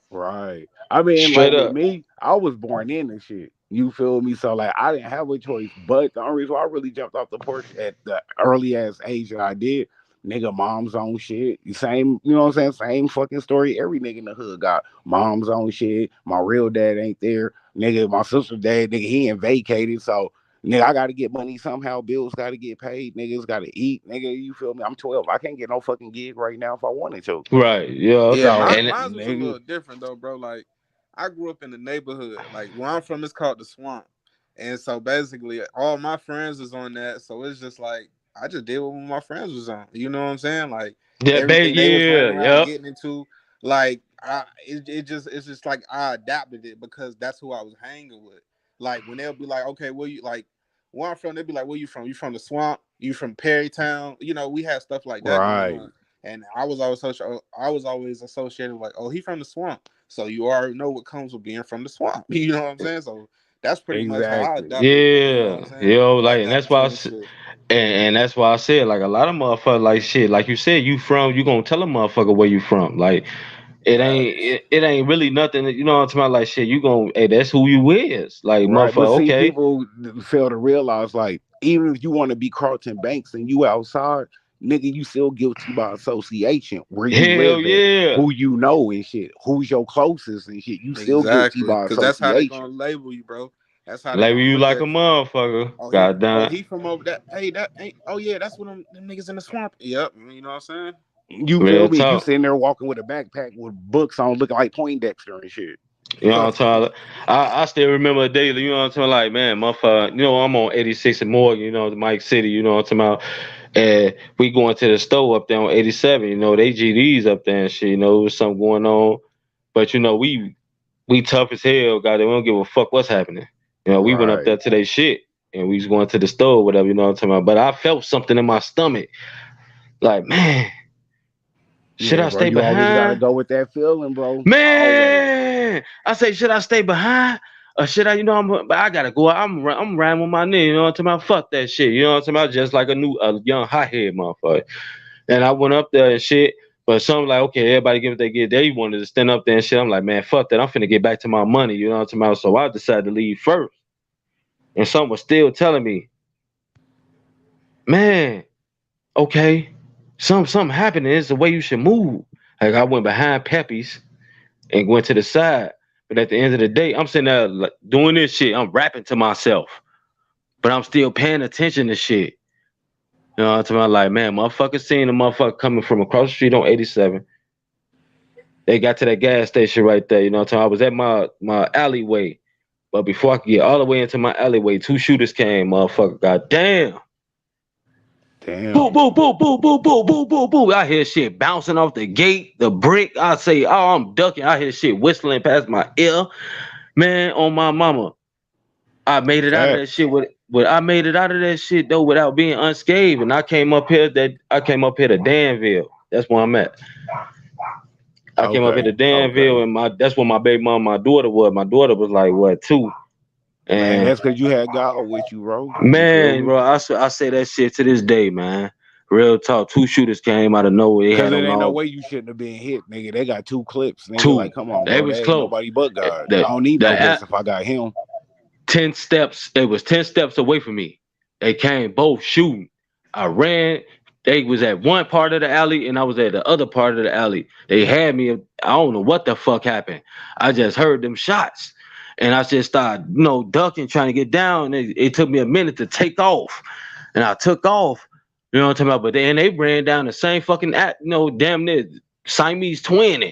Right. I mean, like Straight with up. me, I was born in and shit. You feel me? So like I didn't have a choice. But the only reason why I really jumped off the porch at the early ass age that I did, nigga, mom's own shit. Same, you know what I'm saying? Same fucking story. Every nigga in the hood got mom's own shit. My real dad ain't there. Nigga, my sister's dad, nigga, he ain't vacated. So nigga, I gotta get money somehow. Bills gotta get paid. Niggas gotta eat. Nigga, you feel me? I'm 12. I can't get no fucking gig right now if I wanted to. Right. Yeah. Yeah, So mine And mine was a nigga, little different though, bro. Like I grew up in the neighborhood. Like where I'm from, it's called the swamp, and so basically all my friends was on that. So it's just like I just did what my friends was on. You know what I'm saying? Like that everything they was running yeah. around Yep. getting into, like it's just like I adapted it because that's who I was hanging with. Like when they'll be like, okay, where you like where I'm from, they'd be like, where you from? You from the swamp? You from Perrytown? You know, we had stuff like that going right. on. And I was always associated with like, oh, he from the swamp, so you already know what comes with being from the swamp. You know what I'm saying? So that's pretty much how I Exactly. adapted. You know what I'm Yeah. saying? Yo, like, Like and that that's why between shit. and that's why I said, like, a lot of motherfuckers, like, shit, like you said, you gonna tell a motherfucker where you from. Like, Facts. it ain't really nothing. You know what I'm talking about? Like, shit, you gonna, hey, that's who you is. Like, Right. But motherfucker, see, okay. people fail to realize, like, even if you want to be Carlton Banks and you outside, nigga, you still guilty by association. Where you Hell live at, yeah. who you know and shit, who's your closest and shit. You still guilty Exactly. by Because that's how they association. gonna label you, bro. That's how they Label gonna you look like a at you. motherfucker. Oh he, God oh damn. he from over that. Hey, that ain't. Oh yeah, that's what them niggas in the swamp. Yep. You know what I'm saying? You feel Real me? You talk. sitting there walking with a backpack with books on, looking like Poindexter and shit. You know what I'm talking about? I still remember a daily, you know what I'm talking about? Like, man, motherfucker, you know, I'm on 86 and Morgan, you know, the Mike City, you know what I'm talking about? And we going to the store up there on 87, you know, they GDs up there and shit, you know, there was something going on. But, you know, we tough as hell, goddamn, we don't give a fuck what's happening. You know, we went up Right. there to their shit and we was going to the store, whatever, you know what I'm talking about? But I felt something in my stomach. Like, man, should Yeah, I bro. stay You always gotta behind? go with that feeling, bro. Always. Man, I say, should I stay behind? Or should I, you know, but I gotta go. I'm riding with my nigga, you know what I'm talking about? Fuck that shit. You know what I'm talking about? Just like a young hothead motherfucker. And I went up there and shit. But some like, okay, everybody give what they get. They wanted to stand up there and shit. I'm like, man, fuck that. I'm finna get back to my money. You know what I'm talking about? So I decided to leave first. And some was still telling me, man, okay, something happening. It's the way you should move. Like I went behind Pepe's and went to the side. But at the end of the day, I'm sitting there like, doing this shit. I'm rapping to myself, but I'm still paying attention to shit. You know what I'm talking about? Like, man, motherfucker seeing the motherfucker coming from across the street on 87. They got to that gas station right there. You know what I'm talking about? I was at my alleyway. But before I could get all the way into my alleyway, two shooters came, motherfucker. God damn. Boo, Damn. boo, boo, boo, boo, boo, boo, boo, boo. I hear shit bouncing off the gate, the brick. I say, oh, I'm ducking. I hear shit whistling past my ear. Man, on my mama. I made it out of that Facts. shit with I made it out of that shit though without being unscathed. And I came up here to Danville. That's where I'm at. I came up here to Okay, Danville, okay. and that's where my baby mom, my daughter was. My daughter was like what 2, Man, and that's because you had God with you, bro. You feel man, me? bro, I say that shit to this day, man. Real talk. 2 shooters came out of nowhere. They Cause had it on ain't no all way you shouldn't have been hit, nigga. They got 2 clips, nigga. 2. Like, come on, They bro. was They ain't close. nobody but God. I The don't need no the vest if I got him. 10 steps. It was 10 steps away from me. They came both shooting. I ran. They was at one part of the alley and I was at the other part of the alley. They had me. I don't know what the fuck happened. I just heard them shots. And I just started, ducking, trying to get down. It took me a minute to take off. And I took off. You know what I'm talking about? But then they ran down the same fucking damn near Siamese twin. You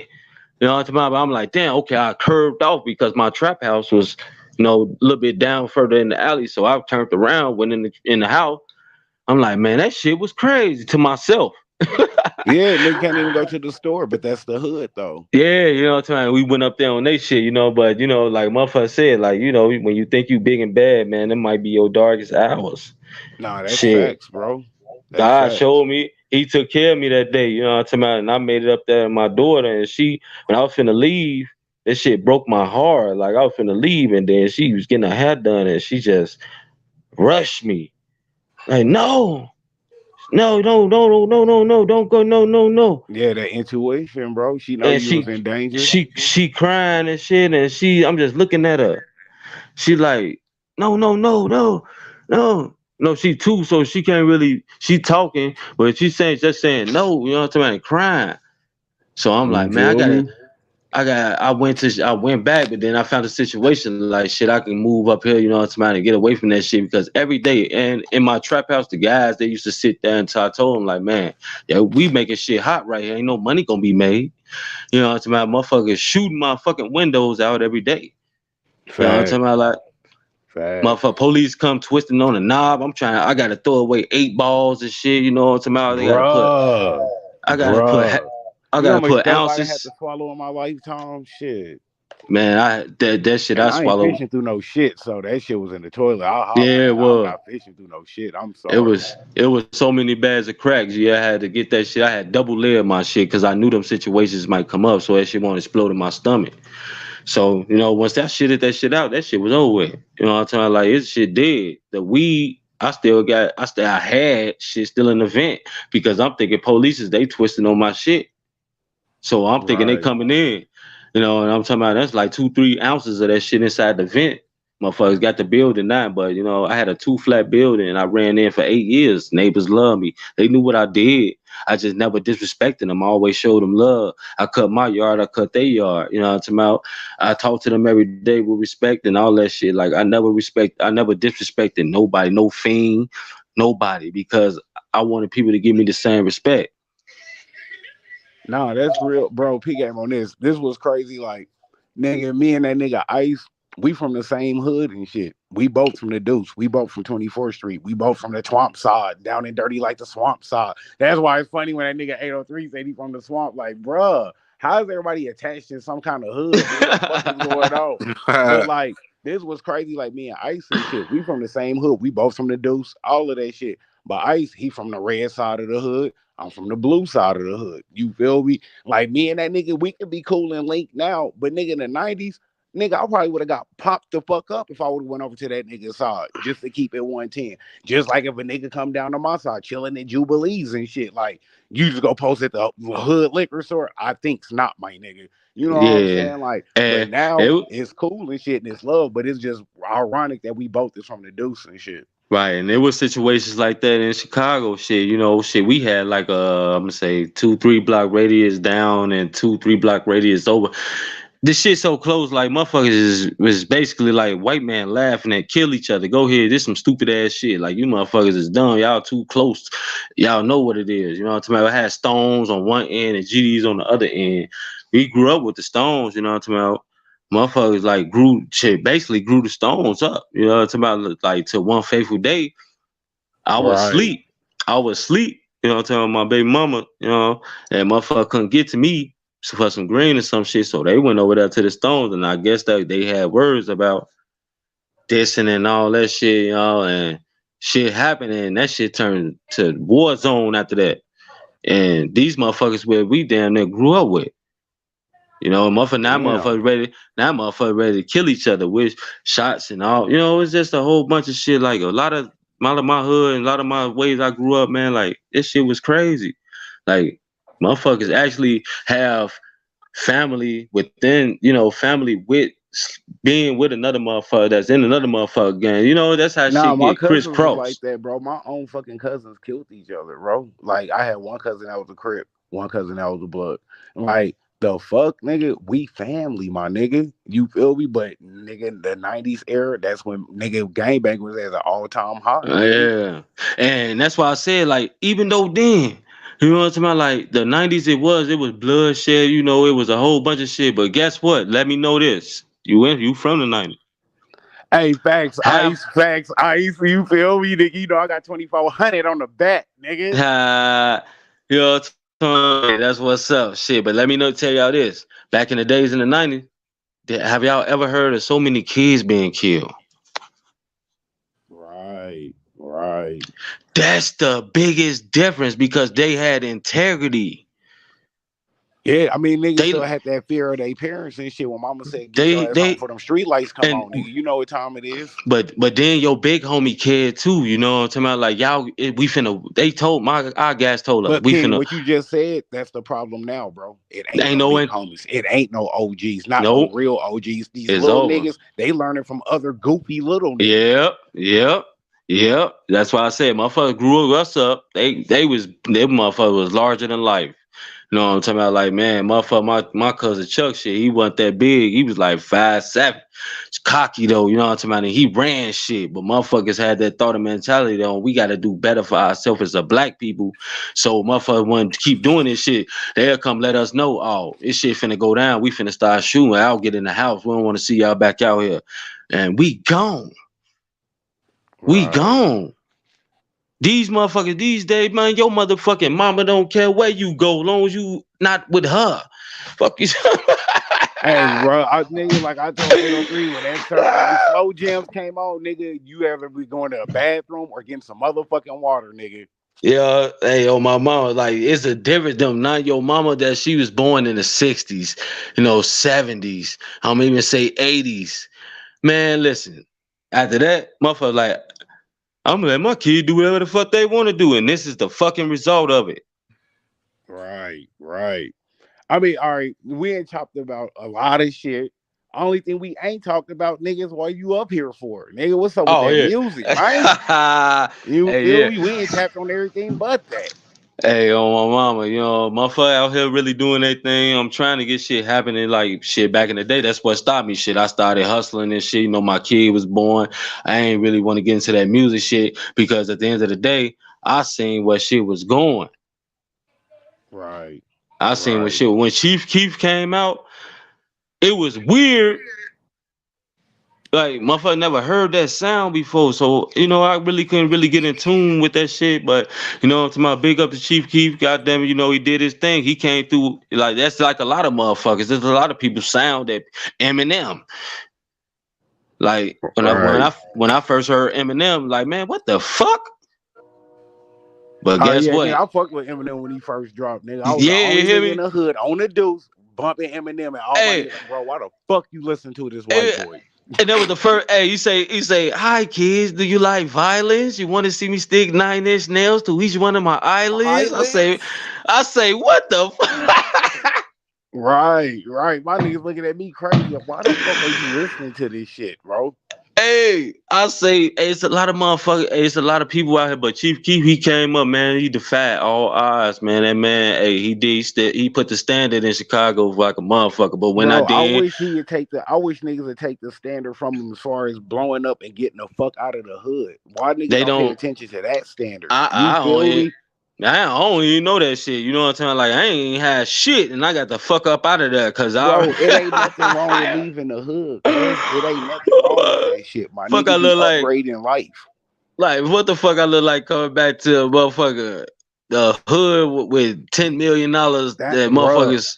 know what I'm talking about? I'm like, damn, okay, I curved off because my trap house was, a little bit down further in the alley. So I turned around, went in the house. I'm like, man, that shit was crazy to myself. Yeah, nigga can't even go to the store, but that's the hood though. Yeah, you know what I'm saying? We went up there on they shit, but like motherfucker said, like, when you think you big and bad, man, it might be your darkest hours. Nah, that's Shit. facts, bro. That's God facts. showed me, he took care of me that day, you know what I'm talking about? And I made it up there with my daughter, and when I was finna leave, that shit broke my heart. Like I was finna leave, and then she was getting her hair done, and she just rushed me. Like, no, no, no, no, no, no, no, no, don't go, no, no, no. Yeah, that intuition, bro. She know And you was she in danger. she crying and shit, and I'm just looking at her. She like, no, no, no, no, no. No, she too, so she can't really. She talking, but she's just saying no. You know what I'm saying? Crying. So I'm like, You man, feel me? I went back, but then I found a situation like shit. I can move up here, you know what I'm saying, and get away from that shit because every day, and in my trap house, the guys they used to sit there until I told them like, man, yeah, we making shit hot right here. Ain't no money gonna be made. You know what I'm saying? Motherfuckers shooting my fucking windows out every day. You know what I'm Facts. talking about? Like, Facts. motherfucker, police come twisting on the knob. I gotta throw away 8 balls and shit. You know what I'm talking about? Bruh. I gotta put, Bruh. I You know how gotta much put stuff I had to ounces. swallow in my lifetime? Shit. Man, that shit And I I ain't swallowed. fishing through no shit, so that shit was in the toilet. I'll holler, Yeah, nigga. I'm well, not fishing through no shit. I'm it sorry. was it was so many bags of cracks. Yeah, I had to get that shit. I had double layer my shit because I knew them situations might come up, so that shit won't explode in my stomach. So, once that shit hit that shit out, that shit was over with. You know what I'm talking about? Like, it's shit dead. The weed, I had shit still in the vent because I'm thinking police is they twisting on my shit. So I'm thinking they Right. coming in. And I'm talking about that's like 2-3 ounces of that shit inside the vent. Motherfuckers got the building now, but I had a 2 flat building and I ran in for 8 years. Neighbors loved me. They knew what I did. I just never disrespected them. I always showed them love. I cut my yard, I cut their yard. You know what I'm talking about? I talk to them every day with respect and all that shit. Like I never disrespected nobody, no fiend, nobody, because I wanted people to give me the same respect. Nah, that's real, bro. P game on this. This was crazy. Like, nigga, me and that nigga Ice, we from the same hood and shit. We both from the Deuce. We both from 24th Street. We both from the swamp side, down and dirty like the swamp side. That's why it's funny when that nigga 803 said he from the swamp. Like, bruh, how is everybody attached in some kind of hood? What the fuck is going on? But like, this was crazy. Like me and Ice and shit. We from the same hood. We both from the Deuce. All of that shit. But Ice, he from the red side of the hood. I'm from the blue side of the hood. You feel me? Like me and that nigga, we could be cool and link now, but nigga in the 90s, nigga, I probably would have got popped the fuck up if I would have went over to that nigga's side just to keep it 110. Just like if a nigga come down to my side chilling at Jubilees and shit, like you just go post at the hood liquor store. I think's not my nigga. You know what I'm Yeah. saying? Like, but And now it it's cool and shit and it's love, but it's just ironic that we both is from the Deuce and shit. Right, and there was situations like that in Chicago. Shit, shit. We had like I'm gonna say 2-3 block radius down and 2-3 block radius over. This shit so close, like motherfuckers was basically like white man laughing and kill each other. Go ahead, this some stupid ass shit. Like you motherfuckers is dumb. Y'all too close. Y'all know what it is. You know what I'm talking about? I had stones on one end and GDs on the other end. We grew up with the stones. You know what I'm talking about? Motherfuckers like basically grew the stones up. You know what I'm talking about? Like to one fateful day, I was Right. asleep. I was asleep. You know what I'm talking about? My baby mama, and motherfucker couldn't get to me for some green or some shit. So they went over there to the stones, and I guess that they had words about dissing and all that shit, and shit happened, and that shit turned to war zone after that. And these motherfuckers where we damn near grew up with. You know, Damn. now motherfucker ready to kill each other with shots and all. You know, it's just a whole bunch of shit. Like a lot of my hood and a lot of my ways I grew up, man. Like this shit was crazy. Like motherfuckers actually have family within, you know, family with being with another motherfucker that's in another motherfucker gang. You know, that's how Nah, shit my get cousins was like crisscross. that, bro. My own fucking cousins killed each other, bro. Like I had one cousin that was a crip, one cousin that was a blood. Like the fuck, nigga, we family, my nigga. You feel me? But nigga, the '90s era, that's when nigga gangbang was at an all-time high, nigga. Yeah. And that's why I said, like, even though then, you know what I'm talking about? Like the 90s it was bloodshed, you know, it was a whole bunch of shit. But guess what? Let me know this. You from the 90s. Hey, facts, Have facts, ice. You feel me, nigga? You know I got 2,400 on the back, nigga. you know what I'm talking about? That's what's up. Shit. But let me know tell y'all this. Back in the days in the 90s, have y'all ever heard of so many kids being killed? Right, right. That's the biggest difference because they had integrity. Yeah, I mean, niggas They still had that fear of their parents and shit. When mama said, get your ass home they for them street lights come and on, nigga. You know what time it is. but then your big homie cared too, you know what I'm talking about? Like y'all we finna they told our guys told us But we King, finna what you just said, that's the problem now, bro. It ain't ain't no no big one homies. It ain't no OGs. Not no nope, real OGs. These it's little over. niggas, they learning from other goofy little niggas. Yep, yep, yep. That's why I said motherfuckers grew us up. They motherfucker was larger than life. You know what I'm talking about? Like, man, motherfucker, my cousin Chuck shit, he wasn't that big. He was like 5'7". It's cocky though, you know what I'm talking about? And he ran shit. But motherfuckers had that thought of mentality though, we gotta do better for ourselves as a black people. So motherfuckers want to keep doing this shit. They'll come let us know, oh, this shit finna go down. We finna start shooting. I'll get in the house. We don't want to see y'all back out here. And we gone. We Right. gone. These motherfuckers these days, man, your motherfucking mama don't care where you go, long as you not with her. Fuck you. Hey, bro, nigga, like I told 803 when when them slow jams came on, nigga, you ever be going to a bathroom or getting some motherfucking water, nigga. Yeah, hey, oh my mama, like it's a difference. Them not your mama that she was born in the 60s, you know, 70s. I'm even say 80s. Man, listen. After that, motherfucker, like I'm gonna let my kid do whatever the fuck they want to do, and this is the fucking result of it. Right, right. I mean, all right, we ain't talked about a lot of shit. Only thing we ain't talked about, niggas, what you up here for? Nigga, what's up with Oh that yeah. music, man? You Hey feel yeah. me? We ain't tapped on everything but that. Hey, on my mama, you know, motherfucker out here really doing their thing. I'm trying to get shit happening like shit back in the day. That's what stopped me. Shit, I started hustling and shit. You know, my kid was born. I ain't really want to get into that music shit because at the end of the day, I seen where shit was going. Right, I seen what right. shit when Chief Keef came out. It was weird. Like motherfucker never heard that sound before, so you know I really couldn't really get in tune with that shit. But you know, to my big up to Chief Keef, goddamn it, you know he did his thing. He came through like that's like a lot of motherfuckers. There's a lot of people sound that Eminem. Like Right. when I first heard Eminem, like man, what the fuck? But Oh guess yeah, nigga, what? I fucked with Eminem when he first dropped, nigga. I was the Yeah, you only hear nigga in me? the hood on the deuce bumping Eminem, and all my Hey, niggas, bro, why the fuck you listen to this white hey, boy? and that was the first. Hey, you say, hi kids, do you like violence? You want to see me stick 9-inch nails to each one of my eyelids? Eyelids. I say, what the fuck? Right, right. My niggas looking at me crazy. Why the fuck are you listening to this shit, bro? Hey, I say, hey, it's a lot of motherfuckers. Hey, it's a lot of people out here. But Chief Keef, he came up, man. He defied all odds, man. That man, hey, he put the standard in Chicago like a motherfucker. But when I Bro, I did, wish he would take the. I wish niggas would take the standard from him as far as blowing up and getting the fuck out of the hood. Why niggas they don't pay don't. attention to that standard? I You I don't. feel Even, me? I don't even know that shit. You know what I'm saying? Like I ain't had shit, and I got the fuck up out of there because I Bro, it ain't nothing wrong with leaving the hood, cuz it ain't nothing wrong with that shit. My fuck I nigga be look like. upgrading life. Like what the fuck I look like coming back to a motherfucker the hood with $10 million That that bruh. motherfuckers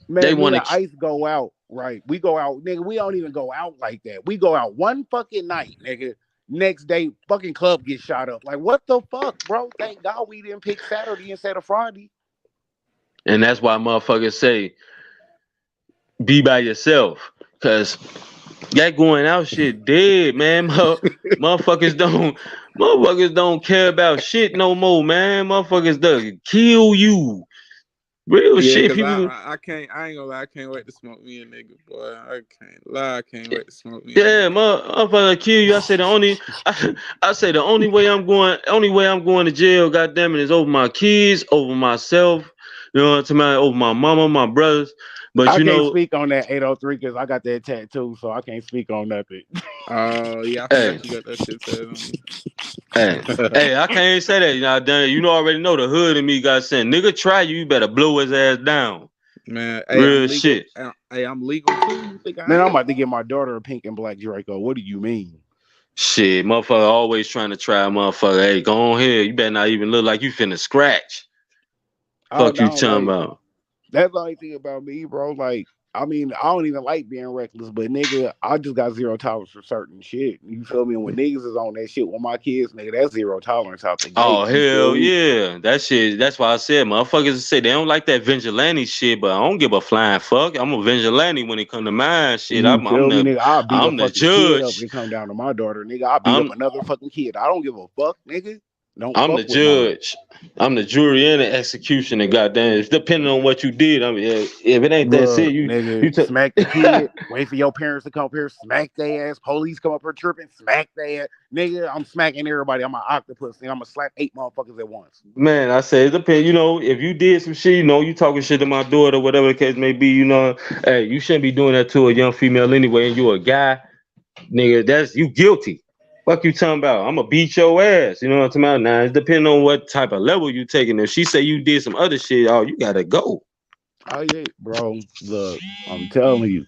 they Man, me want and to. Ice go out, right? We go out, nigga. We don't even go out like that. We go out one fucking night, nigga. Next day, fucking club gets shot up. Like, what the fuck, bro? Thank God we didn't pick Saturday instead of Friday. And that's why motherfuckers say be by yourself, cause that going out shit dead, man. Motherfuckers don't care about shit no more, man. Motherfuckers does kill you. Real Yeah, shit. cause People, I can't I ain't gonna lie, I can't wait to smoke me a nigga, boy. I can't lie, I can't wait to smoke me a yeah, nigga. motherfucker kill you. I say the only way I'm going to jail, goddamn it, is over my kids, over myself. You know what I'm talking about? Over my mama, my brothers. But I you can't know, speak on that 803 because I got that tattoo, so I can't speak on nothing. Oh yeah, I hey, forgot you got that shit said on hey, you. hey, I can't say that. You know, you know already know the hood in me got saying, nigga, try you, you better blow his ass down. Man, hey, I'm Real legal. shit. Hey, I'm legal too. You think I Man, I'm ain't? about to get my daughter a pink and black Draco. What do you mean? Shit, motherfucker always trying to try, motherfucker. Hey, go on here. You better not even look like you finna scratch. I Fuck you don't talking like. about. That's the only thing about me, bro. Like, I mean, I don't even like being reckless, but nigga, I just got zero tolerance for certain shit. You feel me? And when niggas is on that shit with my kids, nigga, that's zero tolerance out the gate. Oh You feel hell me? yeah, that shit. That's why I said motherfuckers say they don't like that vigilante shit, but I don't give a flying fuck. I'm a vigilante when it come to mine shit. You feel me, nigga? I'll beat a I'm the fucking kid up if judge. it come down to my daughter, nigga. I'll beat up I'm another fucking kid. I don't give a fuck, nigga. Don't I'm the fuck with mine. judge. I'm the jury and the executioner. Goddamn, it's depending on what you did. I mean, if it ain't that shit, Look, nigga, you took. smack the kid. Wait for your parents to come up here. Smack their ass. Police come up here tripping. Smack their ass. Nigga, I'm smacking everybody. I'm an octopus. And I'm gonna slap 8 motherfuckers at once. Man, I say it depends. You know, if you did some shit, you know, you talking shit to my daughter, whatever the case may be, you know, hey, you shouldn't be doing that to a young female anyway, and you a guy. Nigga, that's you guilty. Fuck you talking about? I'm gonna beat your ass. You know what I'm talking about? Now it's depending on what type of level you taking. If she say you did some other shit, oh, you gotta go. Oh yeah, bro. Look, I'm telling you.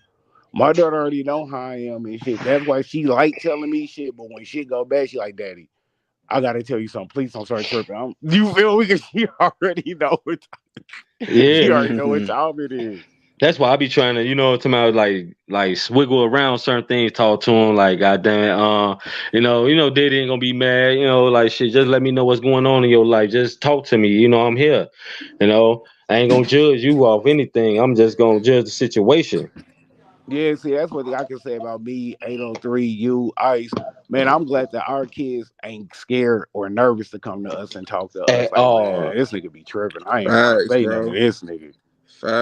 My daughter already know how I am and shit. That's why she like telling me shit. But when shit go bad, she like, Daddy, I gotta tell you something. Please don't start tripping. You feel me? Because she already know what she Yeah. already know what time it is. That's why I be trying to, you know, to my like swiggle around certain things, talk to him, like goddamn it, Daddy ain't gonna be mad, you know, like shit. Just let me know what's going on in your life. Just talk to me, you know, I'm here. You know, I ain't gonna judge you off anything. I'm just gonna judge the situation. Yeah, see, that's what I can say about me, 803, you, Ice. Man, I'm glad that our kids ain't scared or nervous to come to us and talk to us. At Like, man, all, this nigga be tripping. I ain't gonna Facts, say nothing to bro. this nigga.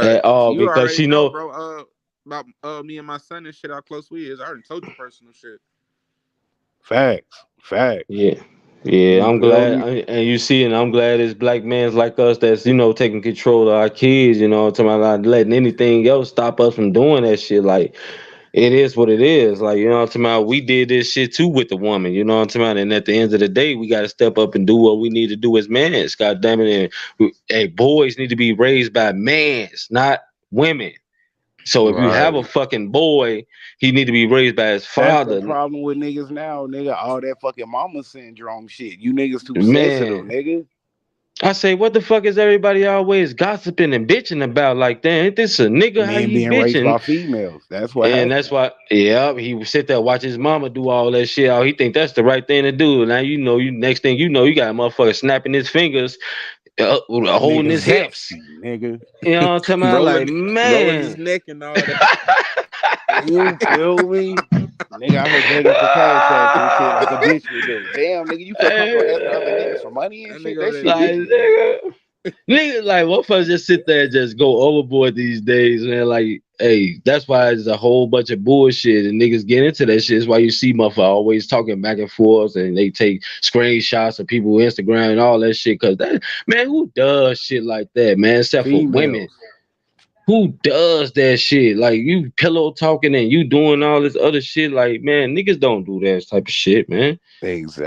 at Facts. all, You because already she know, know, bro. About me and my son and shit. How close we is. I already told you personal shit. Facts. Facts. yeah. Yeah, You I'm feel glad, me? and you see, and I'm glad it's black men like us that's taking control of our kids. You know, talking about not letting anything else stop us from doing that shit. Like it is what it is. Like, you know what I'm talking about? We did this shit too with the woman, you know what I'm talking about? And at the end of the day, we gotta step up and do what we need to do as men. God damn it. And hey, boys need to be raised by mans, not women. So if you have a Right. fucking boy, he need to be raised by his That's the father. problem with niggas now, nigga. All that fucking mama syndrome shit. You niggas too sensitive, Man. nigga. I say, what the fuck is everybody always gossiping and bitching about? Like, damn, ain't this a nigga? How Men he being raised bitching? by females. That's what And that's happened. why, yeah, he would sit there watch his mama do all that shit. Oh, he think that's the right thing to do. Now you next thing you know, you got a motherfucker snapping his fingers, holding Nigga his hips. zesty, nigga. You know what I'm talking about? Like, Rolling his man, neck and all that. You feel me? Nigga out here begging for cash apps and shit like a bitch would do. Damn, nigga, you feel comfortable asking other niggas for money and That shit? nigga over That there shit like, dick. bitches do. nigga, like, what folks just sit there and just go overboard these days, man. Like, hey, that's why it's a whole bunch of bullshit and niggas get into that shit. That's why you see motherfucker always talking back and forth and they take screenshots of people Instagram and all that shit. Cause that man, who does shit like that, man? Except for women. Females. Who does that shit? Like you pillow talking and you doing all this other shit. Like, man, niggas don't do that type of shit, man.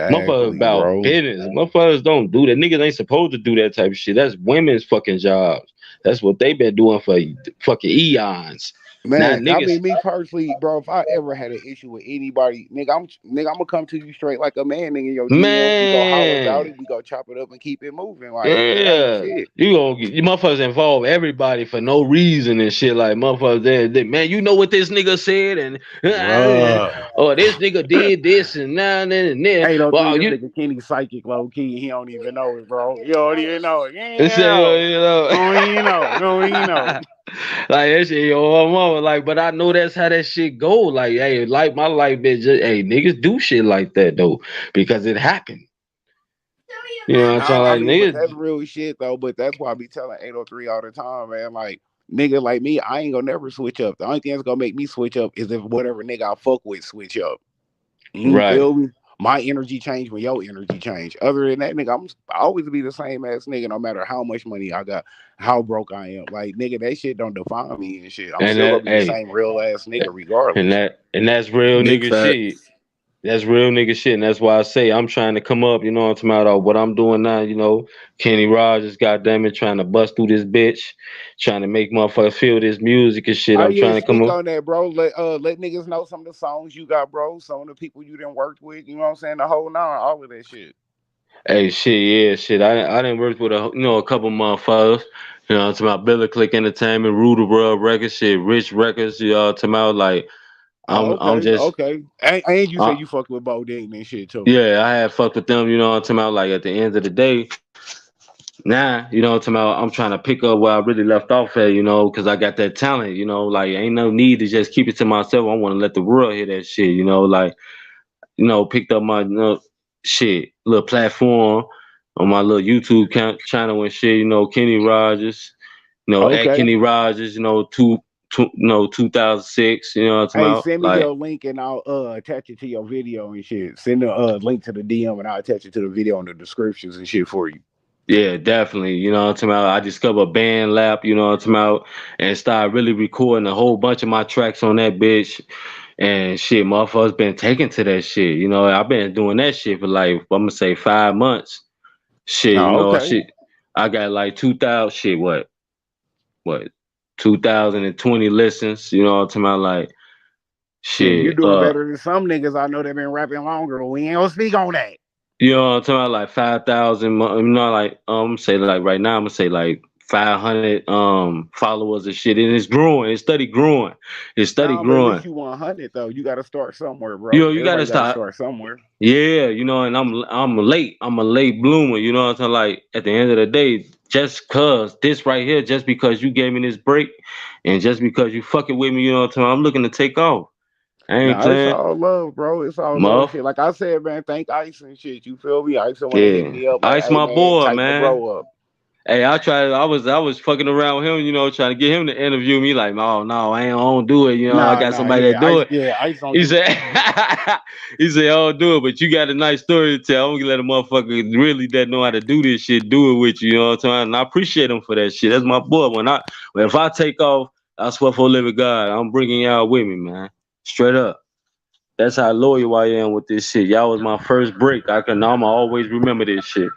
Motherfuckers Exactly, about bro. business. Motherfuckers don't do that. Niggas ain't supposed to do that type of shit. That's women's fucking jobs. That's what they been doing for fucking eons. Not Man, I niggas. mean, me personally, bro. If I ever had an issue with anybody, nigga, I'm gonna come to you straight like a man, nigga. Your DM, we go holler about Man. it. We go chop it up and keep it moving. Like it ain't Yeah. shit. You gonna get you motherfuckers involve everybody for no reason and shit like motherfuckers man, you know what this nigga said and Bruh. or this nigga did this and now and then. 803, Well, this you nigga Kenny psychic low key. He don't even know it, bro. You don't even know it. say, Yeah. you know. Oh, you know. No, you know. Like that shit, yo, mama. Like, but I know that's how that shit go. Like, hey, like my life, bitch. Hey, niggas do shit like that though, because it happened. You know what I'm No, saying? I Like, mean, but that's niggas, real shit though. But that's why I be telling 803 all the time, man. Like, nigga like me, I ain't gonna never switch up. The only thing that's gonna make me switch up is if whatever nigga I fuck with switch up. You right? feel me? My energy change when your energy change. Other than that, nigga, I always be the same ass nigga, no matter how much money I got, how broke I am. Like, nigga, that shit don't define me and shit. I'm And still gonna that, be the hey, same real ass nigga and regardless. that's real Big nigga shit. facts. That's real nigga shit, and that's why I say I'm trying to come up. You know what I'm talking about? What I'm doing now. You know, Kenny Rogers, goddamn it, trying to bust through this bitch, trying to make motherfuckers feel this music and shit. Oh I'm yeah, trying to come speak up. on that, bro. Let niggas know some of the songs you got, bro. Some of the people you done worked with. You know what I'm saying? The whole nine, all of that shit. Hey, shit, yeah, shit. I didn't work with a couple motherfuckers. You know, it's about Billy Click Entertainment, Rooter World Records, shit, Rich Records. You know, talking about like Oh, I'm okay, just, okay. And you say uh, you fucked with Bo Dean and shit too. yeah, I had fucked with them. You know, what I'm talking about like at the end of the day. Now, you know, what I'm talking about I'm trying to pick up where I really left off at. You know, because I got that talent. You know, like ain't no need to just keep it to myself. I want to let the world hear that shit. You know, like picked up my shit, little platform on my little YouTube channel and shit. You know, Kenny Rogers. You know, at Okay. Kenny Rogers. You know, 2006. You know what I'm Hey, talking about? send me Like, your link and I'll attach it to your video and shit. Send the link to the DM and I'll attach it to the video in the descriptions and shit for you. yeah, definitely. You know what I'm talking about? I discovered Band Lab. You know what I'm talking about? And started really recording a whole bunch of my tracks on that bitch. And shit, motherfuckers been taking to that shit. You know, I've been doing that shit for like I'm gonna say 5 months. Shit, you Oh, know, okay. shit. I got like 2,000 shit. What 2020 listens. You know what I'm talking about? Like Shit, you shit. doing better than some niggas I know that been rapping longer, but we ain't gonna speak on that. You know what I'm talking about? Like 5,000. You know, like say like right now I'm gonna say like 500 followers and shit, and it's growing. It's steady growing. It's steady Nah, but at growing. least you 100 though. You gotta start somewhere, You bro. know, you gotta Everybody gotta start. start somewhere. Yeah, you know, and I'm late. I'm a late bloomer. You know what I'm saying? Like at the end of the day, just cause this right here, just because you gave me this break, and just because you fucking with me, you know what I'm saying? I'm looking to take off. I ain't Nah, it's saying, all love, bro. It's all love and muff. shit. Like I said, man, thank Ice and shit. You feel me? Ice want to hit Yeah, me up like, Ice hey my man, boy, tighten the man. bro up. Hey, I was fucking around with him, you know, trying to get him to interview me. Like, oh no, I don't do it. You know, I Nah, got nah, somebody that do Ice, it. yeah, Ice don't He do. said, he said, I don't do it, but you got a nice story to tell. I'm gonna let a motherfucker really that know how to do this shit do it with you. You know what I'm saying? And I appreciate him for that shit. That's my boy. If I take off, I swear for a living God, I'm bringing y'all with me, man. Straight up. That's how loyal I am with this shit. Y'all was my first break. I'ma always remember this shit.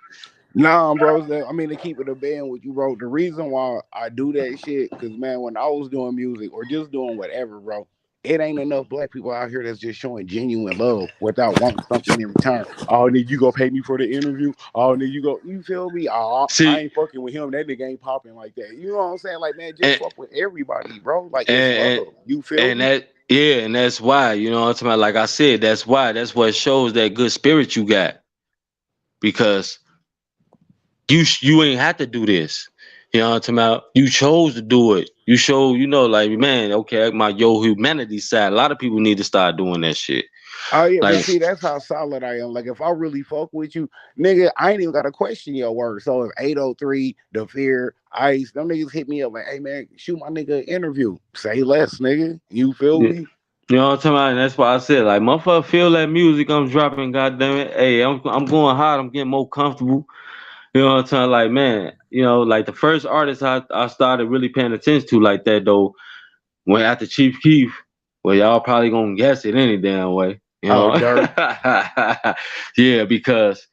Nah, bro. I mean, to keep it a band, what you wrote. The reason why I do that shit, cause man, when I was doing music or just doing whatever, bro, it ain't enough black people out here that's just showing genuine love without wanting something in return. Oh, nigga, you go pay me for the interview. Oh, nigga, you feel me? Oh, I See, ain't fucking with him. That nigga ain't popping like that. You know what I'm saying? Like, man, just and fuck with everybody, bro. Like, it's love. and You feel and me? that yeah, and that's why, you know what I'm talking about. Like I said, that's why. That's what shows that good spirit you got. Because you ain't have to do this. You know what I'm talking about? You chose to do it. You show, like, man, okay, my humanity side. A lot of people need to start doing that shit. Oh yeah, but Like, see, that's how solid I am. Like if I really fuck with you, nigga, I ain't even gotta question your word. So if 803, the fear, ice, them niggas hit me up like, hey man, shoot my nigga an interview. Say less, nigga. You feel you me? know what I'm talking about? And that's why I said, like, motherfucker, feel that music I'm dropping, goddamn it. Hey, I'm going hard. I'm getting more comfortable. You know what I'm saying? Like, man, like the first artist I started really paying attention to like that though, when after Chief Keef, well, y'all probably gonna guess it any damn way. You Oh, know? dirt. Yeah, because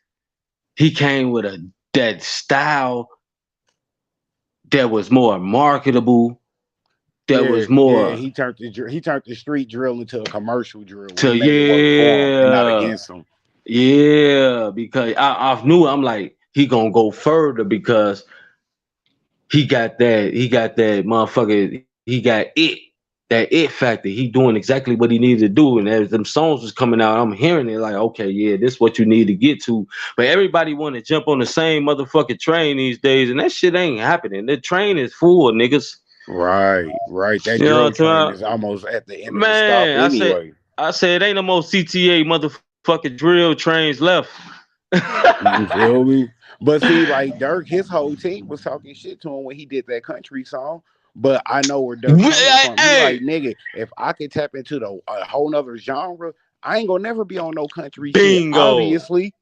he came with that style that was more marketable, that Yeah, was yeah. more He turned the street drill into a commercial drill where to he made it work for him and not yeah, against him. yeah, because I knew I'm like he gonna go further because he got that motherfucker, he got that it factor. He doing exactly what he needed to do. And as them songs was coming out, I'm hearing it like, okay, yeah, this is what you need to get to. But everybody want to jump on the same motherfucking train these days, and that shit ain't happening. The train is full of niggas. Right. That You know drill what I'm talking train about? is almost at the end of the stop Man, anyway. I said, ain't no more CTA motherfucking drill trains left. You feel me? But see, like Dirk, his whole team was talking shit to him when he did that country song. But I know where Dirk coming from. He like, Hey, nigga, if I could tap into the a whole nother genre, I ain't gonna never be on no country shit, bingo. obviously.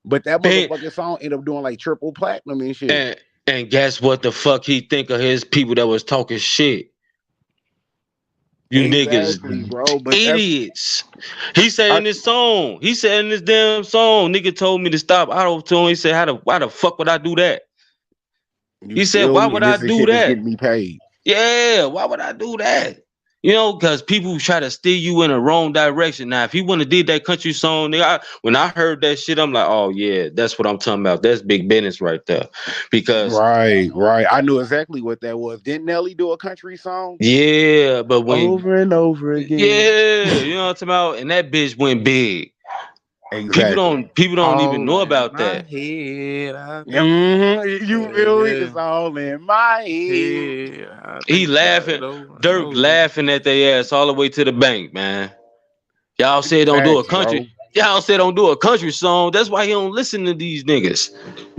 But that Bing. motherfucking song ended up doing like triple platinum and shit. And guess what the fuck he think of his people that was talking shit? You niggas Exactly, bro. But that's idiots. He said I in his song, he said in this damn song, nigga told me to stop auto tune. He said, why the fuck would I do that? you He said, feel why me? would And I this is do shit that's that? getting me paid. Yeah, why would I do that? You know, because people try to steer you in the wrong direction. Now, if he wouldn't have did that country song, nigga, when I heard that shit, I'm like, oh yeah, that's what I'm talking about. That's big business right there. Because Right. I knew exactly what that was. Didn't Nelly do a country song? yeah, but when Over and over again. yeah, you know what I'm talking about, and that bitch went big. Exactly. People don't even All know in about my that. head, I think. You Yeah, feel me? yeah. It's all in my head. Yeah, I He think about it laughing, over and Dirk over. laughing at their ass all the way to the bank, man. Y'all said don't do a Facts, country. bro. Y'all said don't do a country song. That's why you don't listen to these niggas.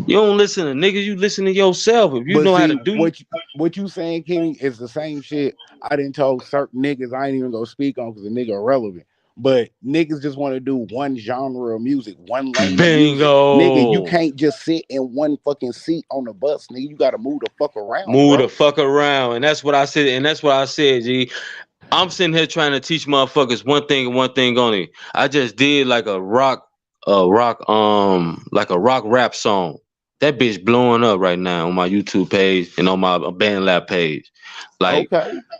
You don't listen to niggas. You listen to yourself. If you But know how to see, do, what you saying, Kenny, is the same shit I didn't told certain niggas I ain't even gonna speak on because the nigga irrelevant. But niggas just want to do one genre of music, one lane of music. Nigga, you bingo, can't just sit in one fucking seat on the bus, nigga. You gotta move the fuck around, move the bro. fuck around. And that's what I said. And that's what I said, G. I'm sitting here trying to teach motherfuckers one thing and one thing only. I just did like like a rock rap song. That bitch blowing up right now on my YouTube page and on my band lab page. Like,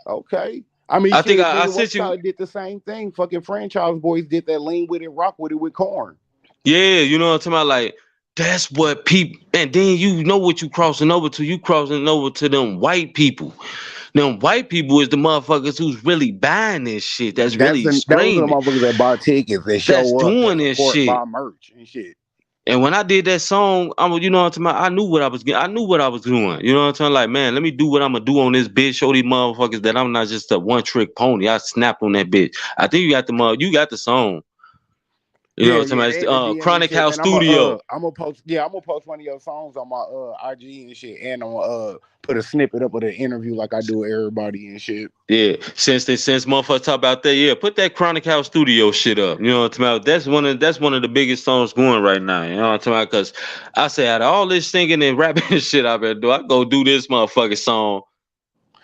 Okay. I mean, I think shit, I nigga, sent what's you. called did the same thing. Fucking franchise boys did that lean with it, rock with it with corn. Yeah, you know what I'm talking about? Like, that's what people, and then you know what you crossing over to. You crossing over to them white people. Them white people is the motherfuckers who's really buying this shit. That's really Those are the screaming. motherfuckers that buy tickets, that That's show up, that doing this support, shit. buy merch and shit. And when I did that song, you know what I'm talking about? I knew what I was getting. I knew what I was doing. You know what I'm saying? Like, man, let me do what I'm gonna do on this bitch. Show these motherfuckers that I'm not just a one trick pony. I snapped on that bitch. I think you got the song. You know Yeah, what I'm yeah, talking and about? the It's, DM and Chronic shit, House man. Studio. I'm gonna post one of your songs on my IG and shit, and I'm gonna put a snippet up of the interview like I do with everybody and shit. Yeah, since motherfuckers talk about that, yeah, put that Chronic House Studio shit up. You know what I'm talking about? That's one of the biggest songs going right now. You know what I'm talking about? Because I say out of all this singing and rapping shit I've been doing, I go do this motherfucking song,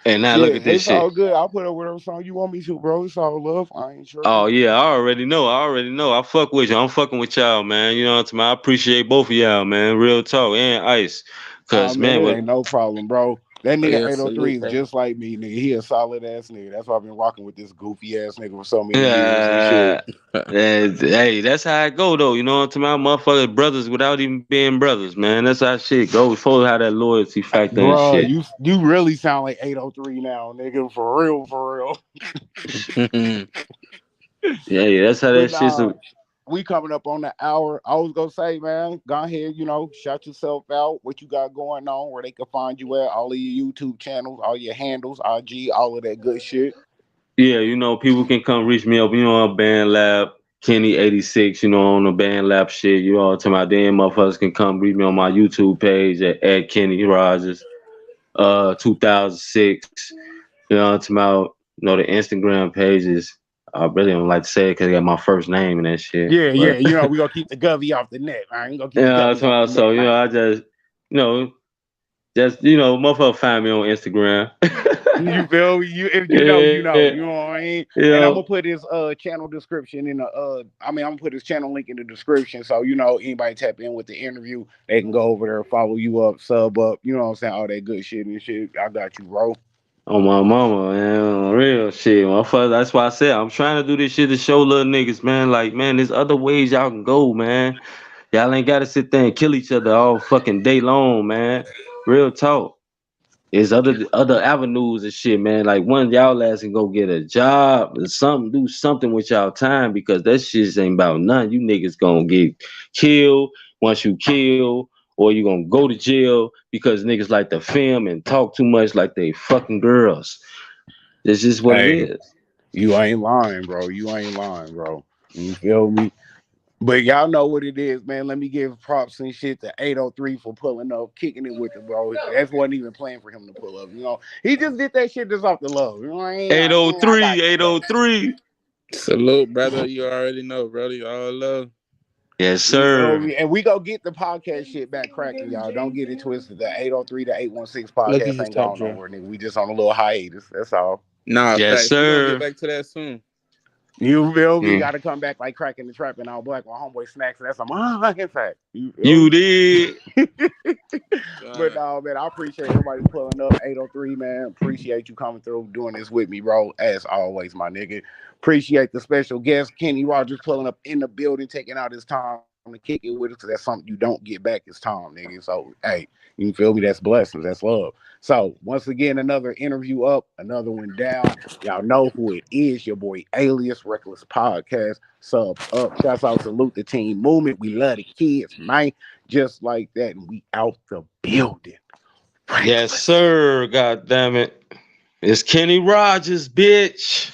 and now Yeah, look at this it's shit. all good. I'll put up whatever song you want me to, bro. It's all love. I ain't Oh tripping. yeah, I already know. I already know. I fuck with you. I'm fucking with y'all, man. You know what I'm talking about? I appreciate both of y'all, man. Real talk and ice. Ah, Cause man, man, it what ain't no problem, bro. That Oh nigga yeah, 803 salute, is bro. just like me, nigga. He a solid ass nigga. That's why I've been rocking with this goofy ass nigga for so many years and shit. yeah. Hey, that's how it go though. You know what I'm talking about? Motherfuckers brothers without even being brothers, man. That's how shit go. We supposed to have that loyalty factor and Bro, shit. you really sound like 803 now, nigga. For real, for real. Yeah, that's how But that shit's. nah, we coming up on the hour. I was gonna say, man, go ahead, shout yourself out, what you got going on, where they can find you at, all of your YouTube channels, all your handles, IG, all of that good shit. Yeah, people can come reach me up, on Band Lab, Kenny 86, on the Band Lab shit. You know what I'm talking about? Then motherfuckers can come reach me on my YouTube page at Kenny Rogers, 2006. You know what I'm talking about? The Instagram pages. I really don't like to say it because I got my first name and that shit. Yeah, But we gonna keep the govy off the net, man. We gonna keep you the know what I'm govy talking off the about? So, net, man. I you know, motherfucker find me on Instagram. You feel me? You if you know, you Yeah, know. You know what I mean? you And I'm know. gonna put his channel description in the I'm gonna put his channel link in the description. So anybody tap in with the interview, they can go over there, follow you up, sub up, you know what I'm saying, all that good shit and shit. I got you, bro. On my mama, man, on real shit, motherfucker. That's why I said I'm trying to do this shit to show little niggas, man. Like, man, there's other ways y'all can go, man. Y'all ain't gotta sit there and kill each other all fucking day long, man. Real talk. There's other avenues and shit, man. Like one y'all ass can go get a job or something, do something with y'all time because that shit ain't about nothing. You niggas gonna get killed once you kill, or you gonna go to jail because niggas like to film and talk too much like they fucking girls. This is what it Hey, is. you ain't lying, bro. You ain't lying, bro. You feel me? But y'all know what it is, man. Let me give props and shit to 803 for pulling up, kicking it with the bro. That wasn't even playing for him to pull up. You know, he just did that shit just off the love. You know, I got 803, you, bro. 803. Salute, brother. You already know, brother. You all love. Yes, You feel sir. me? And we go get the podcast shit back cracking, y'all. Don't get it twisted. The 803 to 816 Look at podcast his ain't top going drawer. nowhere, nigga. We just on a little hiatus. That's all. Nah, Yes, facts. We gonna get sir. back to that soon. You feel me? Mm. Got to come back like cracking the trap and all black with homeboy snacks. And that's a motherfucking fact. You feel You me? did. But God. no, man, I appreciate everybody pulling up. 803, man. Appreciate you coming through, doing this with me, bro. As always, my nigga. Appreciate the special guest, Kenny Rogers, pulling up in the building, taking out his time to kick it with us, because that's something you don't get back is time, nigga. So, hey, you feel me? That's blessings. That's love. So, once again, another interview up, another one down. Y'all know who it is. Your boy Alias Reckless Podcast. Sub up. Shouts out, salute the team movement. We love the kids, man. Just like that. And we out the building. Yes, Reckless. sir. God damn it. It's Kenny Rogers, bitch.